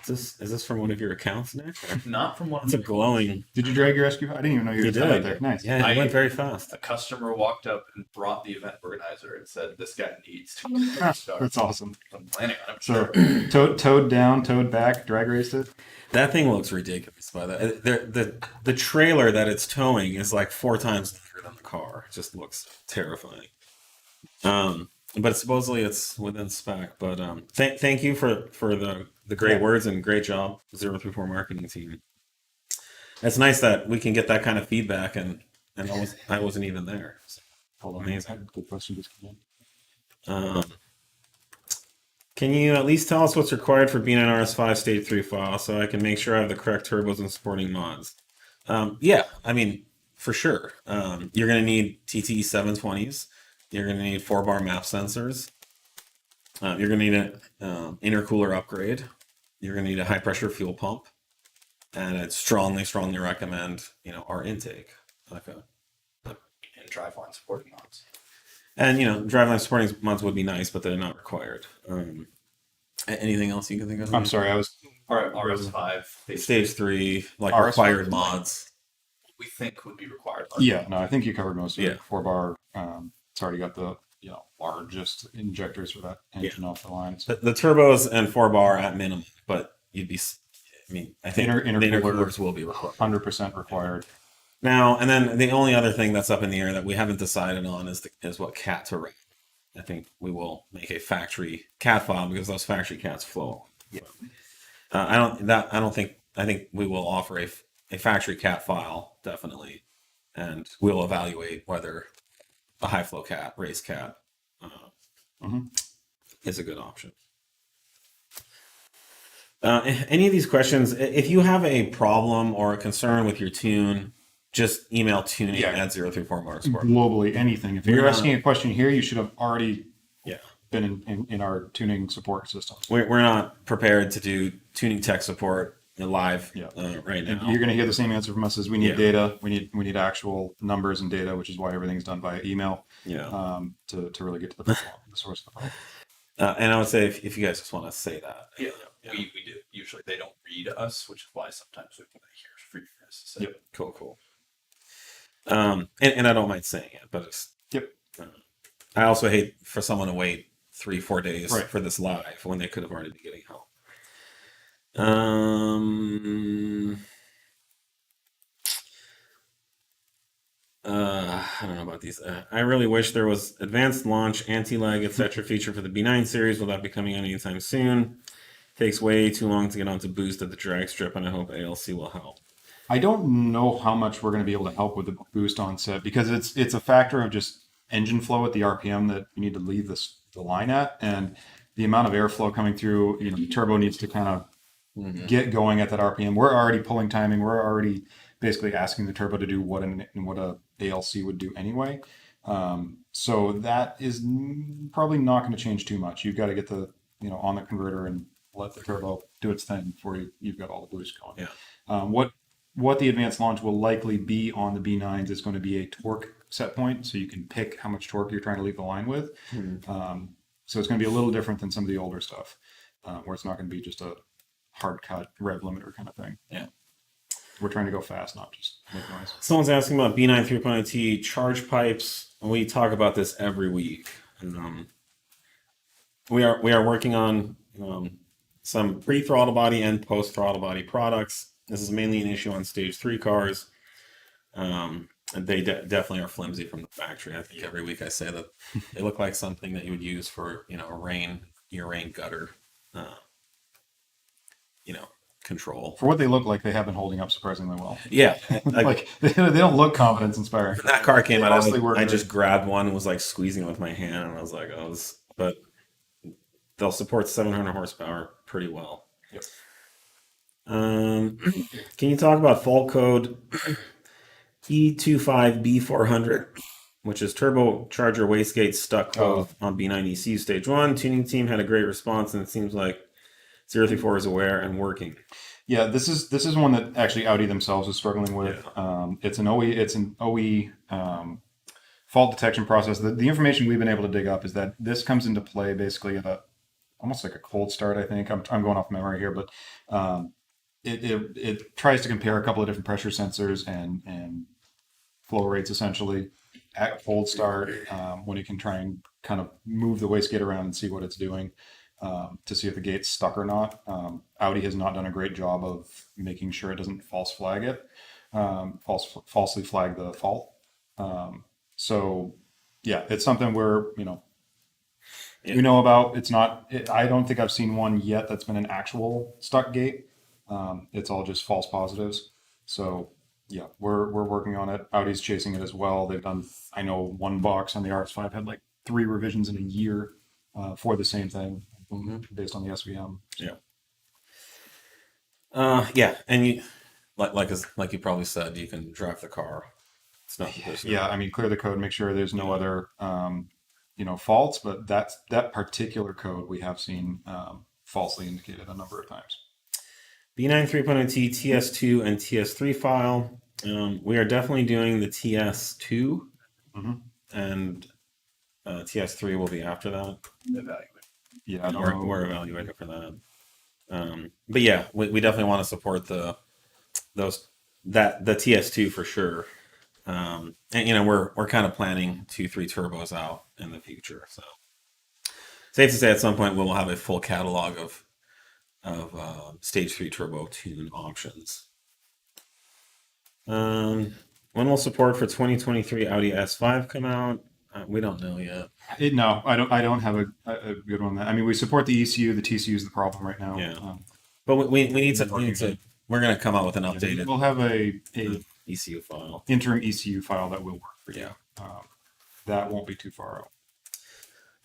Speaker 1: Is this from one of your accounts, Nick?
Speaker 3: Not from one of
Speaker 1: It's a
Speaker 3: them.
Speaker 1: glowing.
Speaker 2: Did you drag your SQ5? I didn't even know you were out there. Nice.
Speaker 1: Yeah, it went very fast.
Speaker 3: A customer walked up and brought the event organizer and said, "This guy needs to start."
Speaker 2: That's awesome.
Speaker 3: I'm planning on it.
Speaker 2: So towed down, towed back, drag raced it.
Speaker 1: That thing looks ridiculous. By the trailer that it's towing is like 4 times longer than the car. It just looks terrifying. But supposedly it's within spec. But thank you for the great words and great job, 034 marketing team. It's nice that we can get that kind of feedback, and I wasn't even there. So, amazing.
Speaker 2: Good question. Just came
Speaker 1: in. Can you at least tell us what's required for B9 RS5 Stage 3 file so I can make sure I have the correct turbos and supporting mods? Yeah, I mean, for sure. You're going to need TTE 720s. You're going to need 4-bar map sensors. You're going to need an intercooler upgrade. You're going to need a high-pressure fuel pump. And I'd strongly recommend, our intake.
Speaker 3: And driveline supporting mods.
Speaker 1: And, driveline supporting mods would be nice, but they're not required. Anything else you can think of?
Speaker 2: I'm sorry, I was...
Speaker 3: RS5.
Speaker 1: Stage 3, like
Speaker 2: RS5
Speaker 1: required mods.
Speaker 3: We think would be required.
Speaker 2: Yeah, no, I think you covered most of
Speaker 1: Yeah.
Speaker 2: it. 4-bar, it's already got the largest injectors for that engine off the line. So.
Speaker 1: The turbos and 4-bar at minimum, but you'd be... I think the
Speaker 2: intercooler
Speaker 1: intercoolers will be required.
Speaker 2: 100% required.
Speaker 1: Now, and then the only other thing that's up in the air that we haven't decided on is what cat to run. I think we will make a factory cat file because those factory cats flow. Yeah. I think we will offer a factory cat file, definitely. And we'll evaluate whether a high flow cat, race cat, is a good option. Any of these questions, if you have a problem or a concern with your tune, just email tuning at 034 Motorsport.
Speaker 2: Globally, anything. If you're asking a question here, you should have already been in our tuning support system.
Speaker 1: We're not prepared to do tuning tech support live right now.
Speaker 2: You're going to hear the same answer from us as we need data. We need actual numbers and data, which is why everything's done via email.
Speaker 1: Yeah.
Speaker 2: To really get to the source of the problem.
Speaker 1: And I would say if you guys just want to say that.
Speaker 3: Yeah, we do. Usually they don't read us, which is why sometimes we put it here for you guys to say.
Speaker 2: Yep.
Speaker 1: Cool. And I don't mind saying it, but it's,
Speaker 2: Yep.
Speaker 1: I also hate for someone to wait 3-4 days
Speaker 2: Right.
Speaker 1: for this live when they could have already been getting help. I don't know about these. I really wish there was advanced launch, anti-lag, etc. feature for the B9 series. Will that be coming out anytime soon? Takes way too long to get onto boost at the drag strip, and I hope ALC will help.
Speaker 2: I don't know how much we're going to be able to help with the boost onset because it's a factor of just engine flow at the RPM that you need to leave the line at, and the amount of airflow coming through. The turbo needs to kind of get going at that RPM. We're already pulling timing. We're already basically asking the turbo to do what a ALC would do anyway. So that is probably not going to change too much. You've got to get the on the converter and let the turbo do its thing before you've got all the boost going.
Speaker 1: Yeah.
Speaker 2: What the advanced launch will likely be on the B9s is going to be a torque set point, so you can pick how much torque you're trying to leave the line with. So it's going to be a little different than some of the older stuff, where it's not going to be just a hard cut rev limiter kind of thing.
Speaker 1: Yeah.
Speaker 2: We're trying to go fast, not just make noise.
Speaker 1: Someone's asking about B9 3.0T charge pipes. We talk about this every week. We are working on some pre-throttle body and post-throttle body products. This is mainly an issue on stage 3 cars. And they definitely are flimsy from the factory. I think every week I say that they look like something that you would use for your rain gutter control.
Speaker 2: For what they look like, they have been holding up surprisingly well.
Speaker 1: Yeah,
Speaker 2: Like they don't look confidence inspiring.
Speaker 1: when that car came out,
Speaker 2: honestly work
Speaker 1: I
Speaker 2: great.
Speaker 1: just grabbed one and was like squeezing it with my hand, and I was like, oh, but they'll support 700 horsepower pretty well.
Speaker 2: Yep.
Speaker 1: Can you talk about fault code E25B400, which is turbocharger wastegate stuck code on B9 ECU stage 1? Tuning team had a great response, and it seems like 034 is aware and working.
Speaker 2: Yeah, this is one that actually Audi themselves is struggling with. It's an OE fault detection process. The information we've been able to dig up is that this comes into play basically at almost like a cold start. I think I'm going off memory here, but it tries to compare a couple of different pressure sensors and flow rates essentially at cold start when it can try and kind of move the wastegate around and see what it's doing. To see if the gate's stuck or not. Audi has not done a great job of making sure it doesn't falsely flag the fault. So yeah, it's something we know about. It's not. I don't think I've seen one yet that's been an actual stuck gate. It's all just false positives. So yeah, we're working on it. Audi's chasing it as well. They've done. I know one box on the RS5 had like 3 revisions in a year for the same thing. Based on the SVM.
Speaker 1: Yeah, and you like you probably said, you can drive the car. It's not
Speaker 2: Yeah, I mean, clear the code, make sure there's no other faults, but that particular code we have seen falsely indicated a number of times.
Speaker 1: B9 3.0T TS2 and TS3 file. We are definitely doing the TS2, and TS3 will be after that.
Speaker 3: Evaluate.
Speaker 2: Yeah, I don't know.
Speaker 1: We're evaluating for that. But yeah, we definitely want to support the TS2 for sure. And we're kind of planning 2-3 turbos out in the future. So safe to say at some point we'll have a full catalog of stage 3 turbo tune options. When will support for 2023 Audi S5 come out? We don't know yet.
Speaker 2: No, I don't have a good one. I mean, we support the ECU. The TCU is the problem right now.
Speaker 1: Yeah. But we need to. We're going to come out with an updated.
Speaker 2: We'll have a
Speaker 1: ECU file,
Speaker 2: interim ECU file that will work for you.
Speaker 1: Yeah.
Speaker 2: That won't be too far out.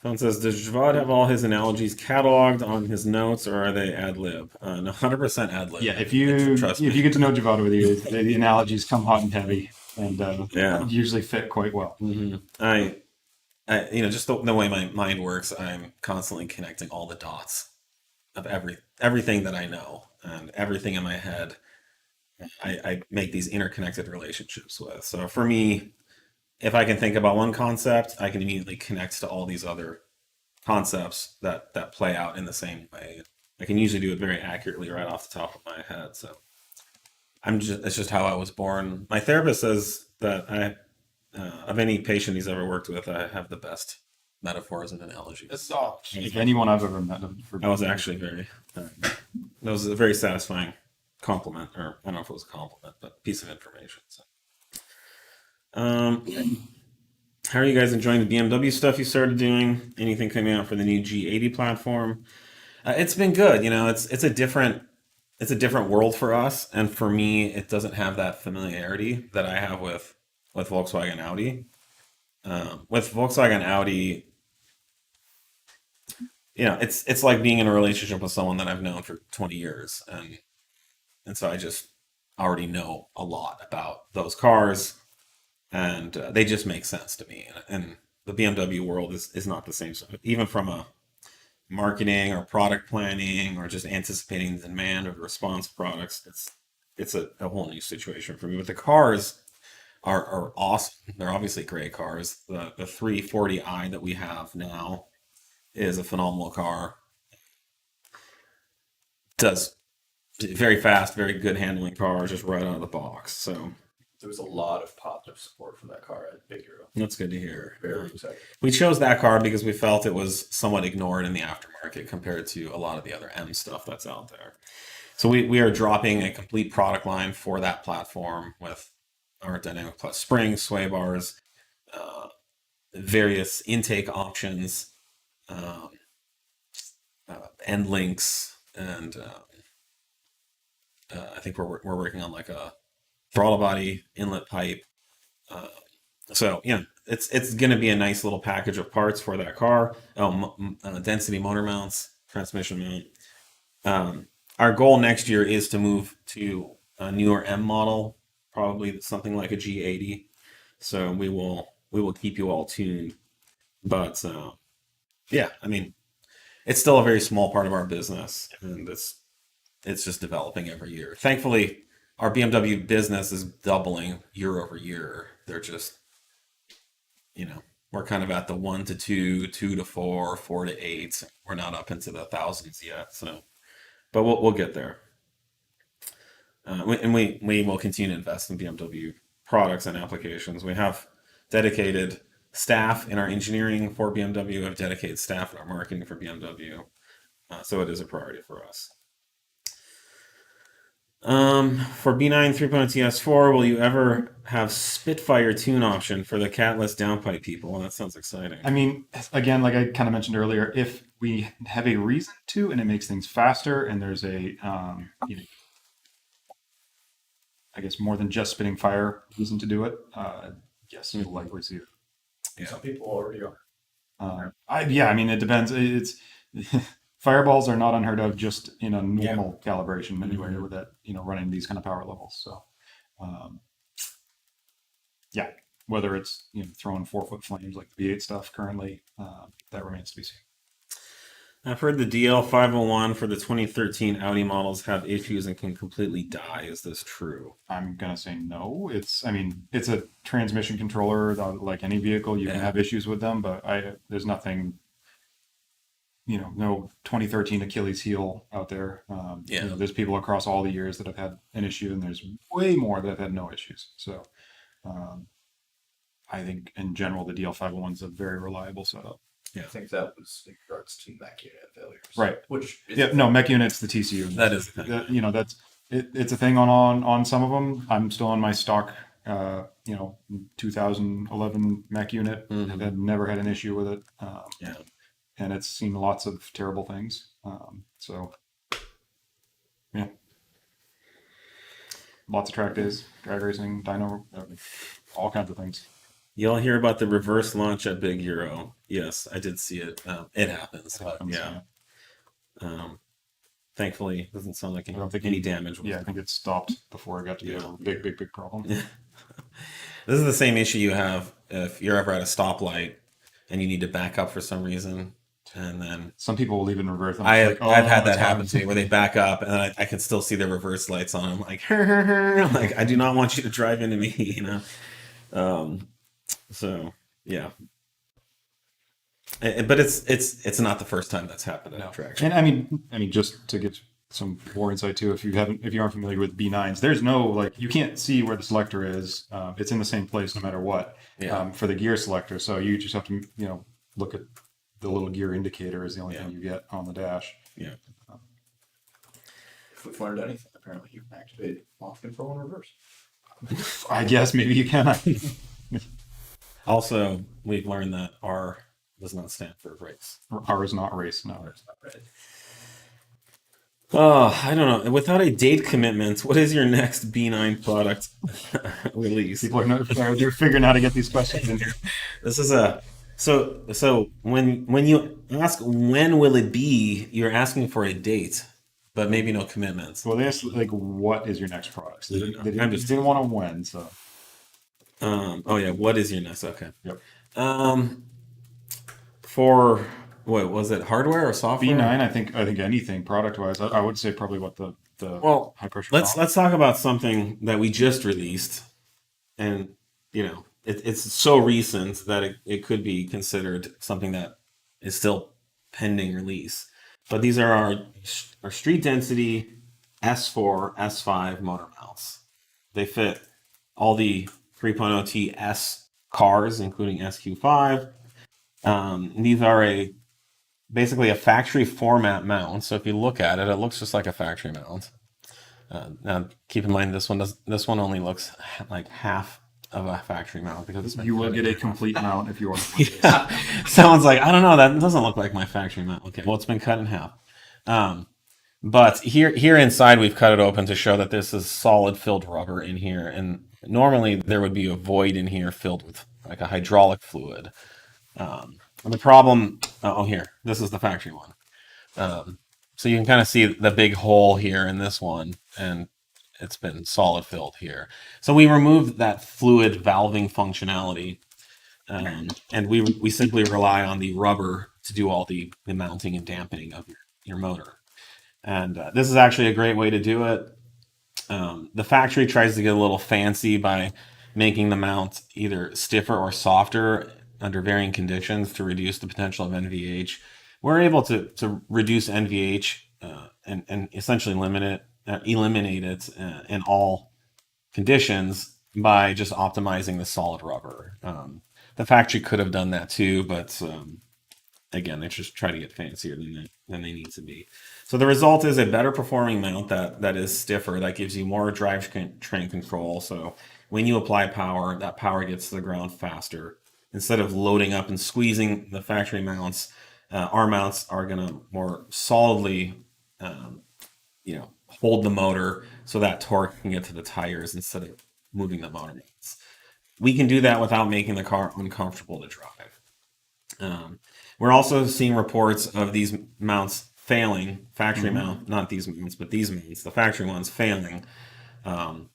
Speaker 1: Someone says, does Javad have all his analogies cataloged on his notes, or are they ad lib? No, 100% ad lib.
Speaker 2: Yeah, if you get to know Javad over the years, the analogies come hot and heavy, and usually fit quite well.
Speaker 1: Mm-hmm. I just the way my mind works, I'm constantly connecting all the dots of everything that I know and everything in my head. I make these interconnected relationships with. So for me, if I can think about one concept, I can immediately connect to all these other concepts that play out in the same way. I can usually do it very accurately right off the top of my head. So it's just how I was born. My therapist says that of any patient he's ever worked with, I have the best metaphors and analogies.
Speaker 3: It's soft.
Speaker 2: If anyone I've ever met,
Speaker 1: I was actually that was a very satisfying compliment, or I don't know if it was a compliment, but piece of information. So, how are you guys enjoying the BMW stuff you started doing? Anything coming out for the new G80 platform? It's been good. You know, it's a different world for us, and for me, it doesn't have that familiarity that I have with Volkswagen Audi. With Volkswagen Audi, you know, it's like being in a relationship with someone that I've known for 20 years, and so I just already know a lot about those cars, and they just make sense to me. And the BMW world is not the same. So even from a marketing or product planning or just anticipating the demand of response products, it's a whole new situation for me. But the cars are awesome. They're obviously great cars. The 340i that we have now is a phenomenal car. Does very fast, very good handling car, just right out of the box. So
Speaker 3: There was a lot of positive support for that car at Big Hero.
Speaker 1: that's good to hear.
Speaker 3: Very excited.
Speaker 1: We chose that car because we felt it was somewhat ignored in the aftermarket compared to a lot of the other M stuff that's out there. So we are dropping a complete product line for that platform with our Dynamic Plus springs, sway bars, various intake options, end links, and I think we're working on like a throttle body inlet pipe. So yeah, it's going to be a nice little package of parts for that car. Density motor mounts, transmission mount. Our goal next year is to move to a newer M model, probably something like a G80. So we will keep you all tuned. But yeah, I mean, it's still a very small part of our business, and it's just developing every year. Thankfully, our BMW business is doubling year over year. They're just, you know, we're kind of at the 1 to 2, 2 to 4, 4 to 8. We're not up into the thousands yet. So, but we'll get there. We will continue to invest in BMW products and applications. We have dedicated staff in our engineering for BMW. We have dedicated staff in our marketing for BMW. So it is a priority for us. For B9 3.0 TS4, will you ever have Spitfire tune option for the catless downpipe people? Well, that sounds exciting.
Speaker 2: I mean, again, like I kind of mentioned earlier, if we have a reason to and it makes things faster and there's a, you know, I guess more than just spitting fire reason to do it, yes, you'll likely see it.
Speaker 1: Yeah.
Speaker 3: Some people already are.
Speaker 2: I mean, it depends. It's fireballs are not unheard of just in a normal calibration anyway, with that, you know, running these kind of power levels. So, yeah, whether it's, you know, throwing 4-foot flames like the B8 stuff currently, that remains to be seen.
Speaker 1: I've heard the DL501 for the 2013 Audi models have issues and can completely die. Is this true?
Speaker 2: I'm gonna say no. I mean, it's a transmission controller. Like any vehicle, you can have issues with them, but there's nothing, you know, no 2013 Achilles heel out there. You know, there's people across all the years that have had an issue, and there's way more that have had no issues. So, I think in general, the DL501 is a very reliable setup.
Speaker 3: I think that was in regards to mech unit failures.
Speaker 2: Right.
Speaker 3: Which
Speaker 2: Yeah, no, mech unit's the TCU.
Speaker 1: That is the thing.
Speaker 2: You know, it's a thing on some of them. I'm still on my stock, you know, 2011 mech unit. I've never had an issue with it. And it's seen lots of terrible things. So, yeah. Lots of track days, drag racing, dyno, all kinds of things.
Speaker 1: You'll hear about the reverse launch at Big Euro. Yes, I did see it. It happens. Thankfully, it doesn't sound like any damage.
Speaker 2: I think it stopped before it got to be a big problem.
Speaker 1: This is the same issue you have if you're ever at a stoplight and you need to back up for some reason. And then
Speaker 2: some people will even reverse them.
Speaker 1: I've had that happen to me where they back up and then I can still see the reverse lights on. I'm like, like, I do not want you to drive into me, you know? So, yeah. But it's not the first time that's happened in that direction.
Speaker 2: And I mean, just to get some more insight too, if you aren't familiar with B9s, there's no like you can't see where the selector is. It's in the same place no matter what.
Speaker 1: Yeah.
Speaker 2: For the gear selector, so you just have to look at the little gear indicator is the only thing you get on the dash.
Speaker 1: Yeah.
Speaker 3: If we've learned anything, apparently you can activate off control in reverse.
Speaker 2: I guess maybe you can.
Speaker 1: Also, we've learned that R does not stand for race.
Speaker 2: R is not race. No.
Speaker 3: It's not red.
Speaker 1: Oh, I don't know. Without a date commitment, what is your next B9 product release?
Speaker 2: People are they're figuring out how to get these questions in here.
Speaker 1: This is so when you ask when will it be, you're asking for a date, but maybe no commitments.
Speaker 2: Well, they asked like, what is your next product? They didn't,
Speaker 1: I'm just-
Speaker 2: didn't want to when. So
Speaker 1: Oh yeah, what is your next? Okay.
Speaker 2: yep.
Speaker 1: For what was it? Hardware or software?
Speaker 2: B9, I think anything product wise, I would say probably what the
Speaker 1: Well,
Speaker 2: high pressure.
Speaker 1: let's talk about something that we just released, and it's so recent that it could be considered something that is still pending release. But these are our street density S4 S5 motor mounts. They fit all the 3.0 TS cars, including SQ5. These are basically a factory format mount. So if you look at it, it looks just like a factory mount. Now, keep in mind this one only looks like half of a factory mount because it's been
Speaker 2: You will
Speaker 1: cut
Speaker 2: get
Speaker 1: in
Speaker 2: a
Speaker 1: half.
Speaker 2: complete mount if you order.
Speaker 1: Yeah. Someone's like, I don't know, that doesn't look like my factory mount. Okay, well, it's been cut in half. But here inside, we've cut it open to show that this is solid filled rubber in here. And normally there would be a void in here filled with like a hydraulic fluid. The problem, here, this is the factory one. So you can kind of see the big hole here in this one, and it's been solid filled here. So we removed that fluid valving functionality, and we simply rely on the rubber to do all the mounting and dampening of your motor. And this is actually a great way to do it. The factory tries to get a little fancy by making the mount either stiffer or softer under varying conditions to reduce the potential of NVH. We're able to reduce NVH and essentially eliminate it in all conditions by just optimizing the solid rubber. The factory could have done that too, but again, they just try to get fancier than they need to be. So the result is a better performing mount that is stiffer, that gives you more drivetrain control. So when you apply power, that power gets to the ground faster. Instead of loading up and squeezing the factory mounts, our mounts are going to more solidly, hold the motor so that torque can get to the tires instead of moving the motor mounts. We can do that without making the car uncomfortable to drive. We're also seeing reports of these mounts failing, factory mount, not these mounts, but these mounts, the factory ones failing, well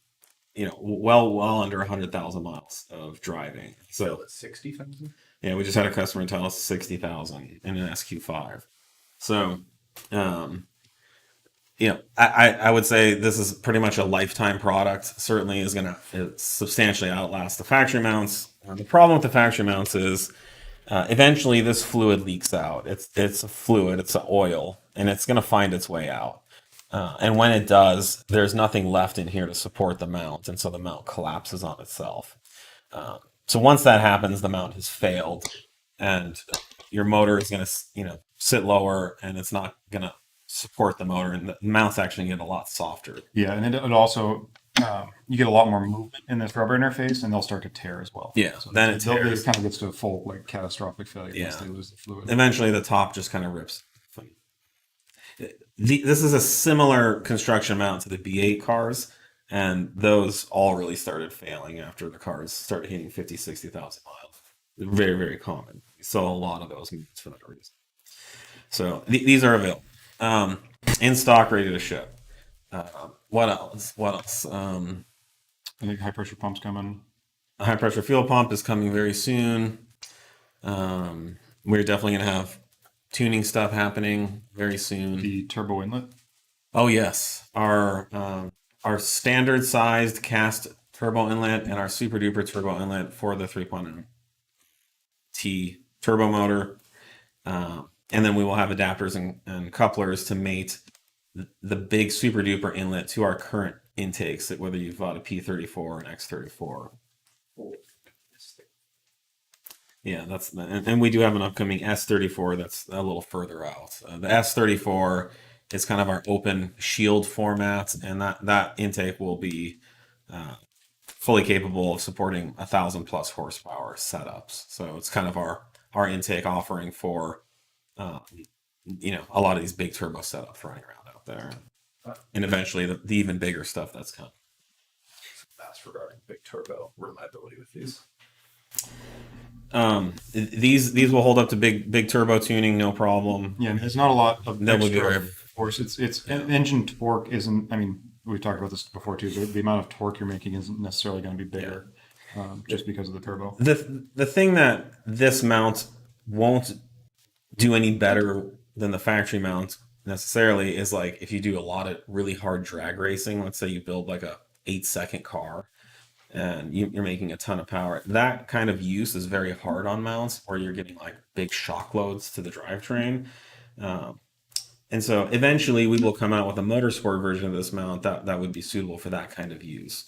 Speaker 1: under 100,000 miles of driving. So
Speaker 3: 60,000.
Speaker 1: yeah, we just had a customer tell us 60,000 in an SQ5. So, I would say this is pretty much a lifetime product. Certainly is going to substantially outlast the factory mounts. The problem with the factory mounts is eventually this fluid leaks out. It's a fluid, it's an oil, and it's going to find its way out. And when it does, there's nothing left in here to support the mount, and so the mount collapses on itself. So once that happens, the mount has failed, and your motor is going to, sit lower, and it's not going to support the motor, and the mount's actually going to get a lot softer.
Speaker 2: Yeah, and it also you get a lot more movement in this rubber interface, and they'll start to tear as well.
Speaker 1: Yeah,
Speaker 2: so
Speaker 1: then it tears.
Speaker 2: It kind of gets to a full catastrophic failure once
Speaker 1: Yeah.
Speaker 2: they lose the fluid.
Speaker 1: Eventually, the top just kind of rips. This is a similar construction mount to the B8 cars, and those all really started failing after the cars started hitting 50, 60,000 miles. Very, very common. We saw a lot of those mounts for that reason. So these are available. In stock, ready to ship. What else?
Speaker 2: I think high pressure pumps coming.
Speaker 1: A high pressure fuel pump is coming very soon. We're definitely going to have tuning stuff happening very soon.
Speaker 2: The turbo inlet.
Speaker 1: Oh yes, our standard sized cast turbo inlet and our super duper turbo inlet for the 3.0 T turbo motor. And then we will have adapters and couplers to mate the big super duper inlet to our current intakes, whether you've bought a P34 or an X34. Yeah, and we do have an upcoming S34 that's a little further out. The S34 is kind of our open shield format, and that intake will be fully capable of supporting 1,000+ horsepower setups. So it's kind of our intake offering for a lot of these big turbo setups running around out there, and eventually the even bigger stuff that's coming.
Speaker 3: Fast regarding big turbo reliability with these.
Speaker 1: These will hold up to big turbo tuning, no problem.
Speaker 2: Yeah, there's not a lot of
Speaker 1: That would be
Speaker 2: extra
Speaker 1: very-
Speaker 2: force. Engine torque isn't. I mean, we've talked about this before too. The amount of torque you're making isn't necessarily going to be bigger, just because of the turbo.
Speaker 1: The thing that this mount won't do any better than the factory mount necessarily is like if you do a lot of really hard drag racing. Let's say you build like a 8-second car and you're making a ton of power. That kind of use is very hard on mounts, or you're getting like big shock loads to the drivetrain. And so eventually we will come out with a motorsport version of this mount that would be suitable for that kind of use.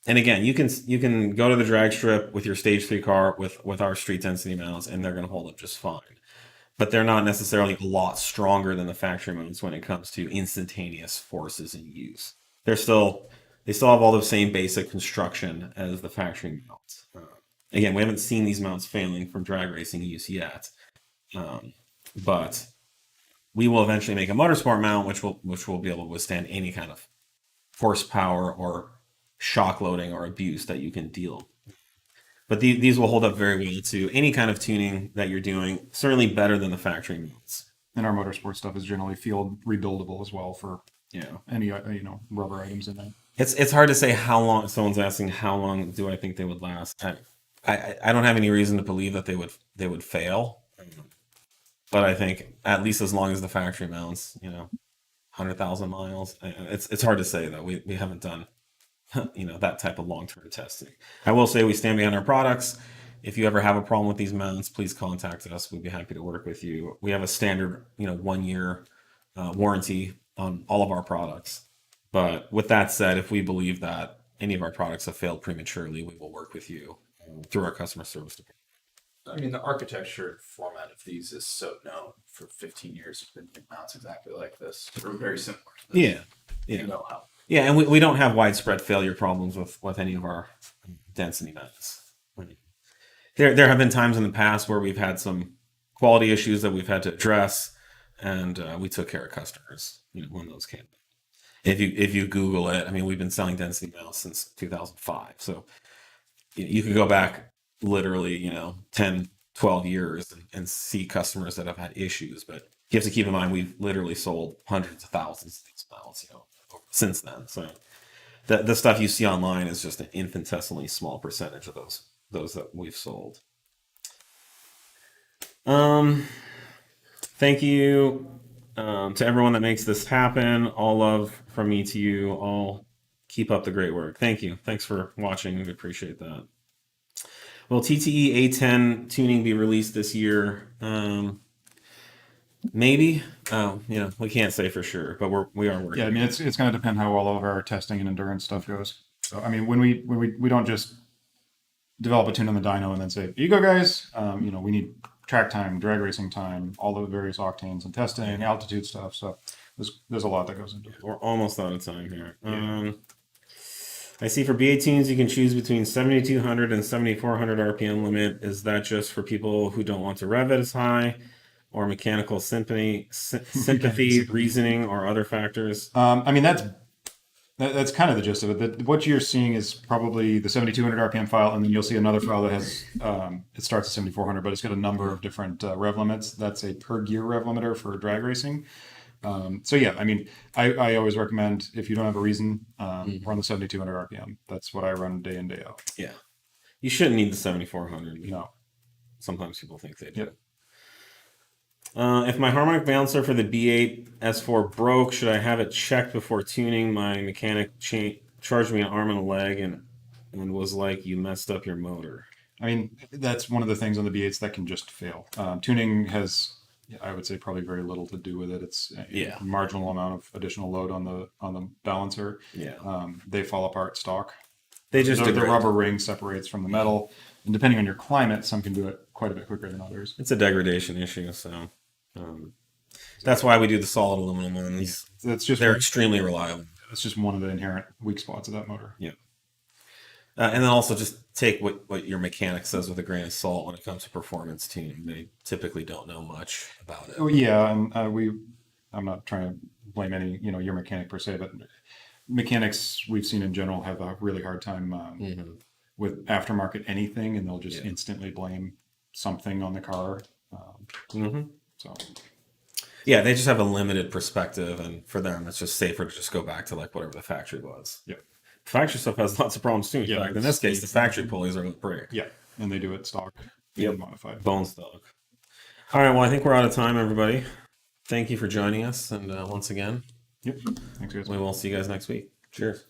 Speaker 1: And again, you can go to the drag strip with your stage 3 car with our street density mounts, and they're going to hold up just fine. But they're not necessarily a lot stronger than the factory mounts when it comes to instantaneous forces in use. They still have all the same basic construction as the factory mounts. Again, we haven't seen these mounts failing from drag racing use yet, but we will eventually make a motorsport mount, which will be able to withstand any kind of horsepower or shock loading or abuse that you can deal. But these will hold up very well to any kind of tuning that you're doing, certainly better than the factory mounts.
Speaker 2: And our motorsport stuff is generally field rebuildable as well for any rubber items in it.
Speaker 1: It's hard to say how long. Someone's asking how long do I think they would last. I don't have any reason to believe that they would fail, but I think at least as long as the factory mounts, 100,000 miles. It's hard to say though. We haven't done that type of long-term testing. I will say we stand behind our products. If you ever have a problem with these mounts, please contact us. We'd be happy to work with you. We have a standard 1-year warranty on all of our products. But with that said, if we believe that any of our products have failed prematurely, we will work with you through our customer service department.
Speaker 3: I mean, the architecture and format of these is so known. For 15 years, there's been mounts exactly like this. They're very similar to this.
Speaker 1: Yeah.
Speaker 3: You know how.
Speaker 1: Yeah, and we don't have widespread failure problems with any of our density mounts. There have been times in the past where we've had some quality issues that we've had to address, and we took care of customers when those came. If you Google it, I mean, we've been selling density mounts since 2005, so you could go back literally 10, 12 years and see customers that have had issues. But you have to keep in mind we've literally sold hundreds of thousands of these mounts since then. So the stuff you see online is just an infinitesimally small percentage of those that we've sold. Thank you to everyone that makes this happen. All love from me to you. All keep up the great work. Thank you. Thanks for watching. We appreciate that. Will TTE A10 tuning be released this year? Maybe. We can't say for sure, but we are working.
Speaker 2: Yeah, I mean, it's going to depend how all of our testing and endurance stuff goes. So, I mean, when we don't just develop a tune on the dyno and then say, here you go, guys. We need track time, drag racing time, all the various octanes and testing, altitude stuff. So there's a lot that goes into it.
Speaker 1: We're almost out of time here. I see for B8 tunes, you can choose between 7,200 and 7,400 RPM limit. Is that just for people who don't want to rev it as high, or mechanical sympathy, reasoning, or other factors?
Speaker 2: I mean, that's kind of the gist of it. What you're seeing is probably the 7,200 RPM file, and then you'll see another file that has it starts at 7,400, but it's got a number of different rev limits. That's a per gear rev limiter for drag racing. So yeah, I mean, I always recommend if you don't have a reason, run the 7,200 RPM. That's what I run day in, day out.
Speaker 1: Yeah, you shouldn't need the 7,400.
Speaker 2: No.
Speaker 1: Sometimes people think they do.
Speaker 2: Yep.
Speaker 1: If my harmonic balancer for the B8 S4 broke, should I have it checked before tuning? My mechanic charged me an arm and a leg and was like, you messed up your motor.
Speaker 2: I mean, that's one of the things on the B8s that can just fail. Tuning has, I would say, probably very little to do with it. It's a
Speaker 1: Yeah.
Speaker 2: marginal amount of additional load on the balancer.
Speaker 1: Yeah.
Speaker 2: They fall apart stock.
Speaker 1: They just
Speaker 2: The
Speaker 1: degrade.
Speaker 2: rubber ring separates from the metal, and depending on your climate, some can do it quite a bit quicker than others.
Speaker 1: It's a degradation issue, so that's why we do the solid aluminum ones.
Speaker 2: That's just
Speaker 1: They're extremely reliable.
Speaker 2: that's just one of the inherent weak spots of that motor.
Speaker 1: Yeah. And then also just take what your mechanic says with a grain of salt when it comes to performance tuning. They typically don't know much about it.
Speaker 2: Oh yeah, and I'm not trying to blame any your mechanic per se, but mechanics we've seen in general have a really hard time with aftermarket anything, and they'll just instantly blame something on the car. So
Speaker 1: Yeah, they just have a limited perspective, and for them, it's just safer to just go back to like whatever the factory was.
Speaker 2: yeah,
Speaker 1: Factory stuff has lots of problems too. In fact, in this case, the factory pulleys are going to break.
Speaker 2: yeah, and they do it stock, modified.
Speaker 1: Bone stock. All right, well, I think we're out of time, everybody. Thank you for joining us, and once again,
Speaker 2: Yep. Thanks, guys.
Speaker 1: we will see you guys next week. Cheers.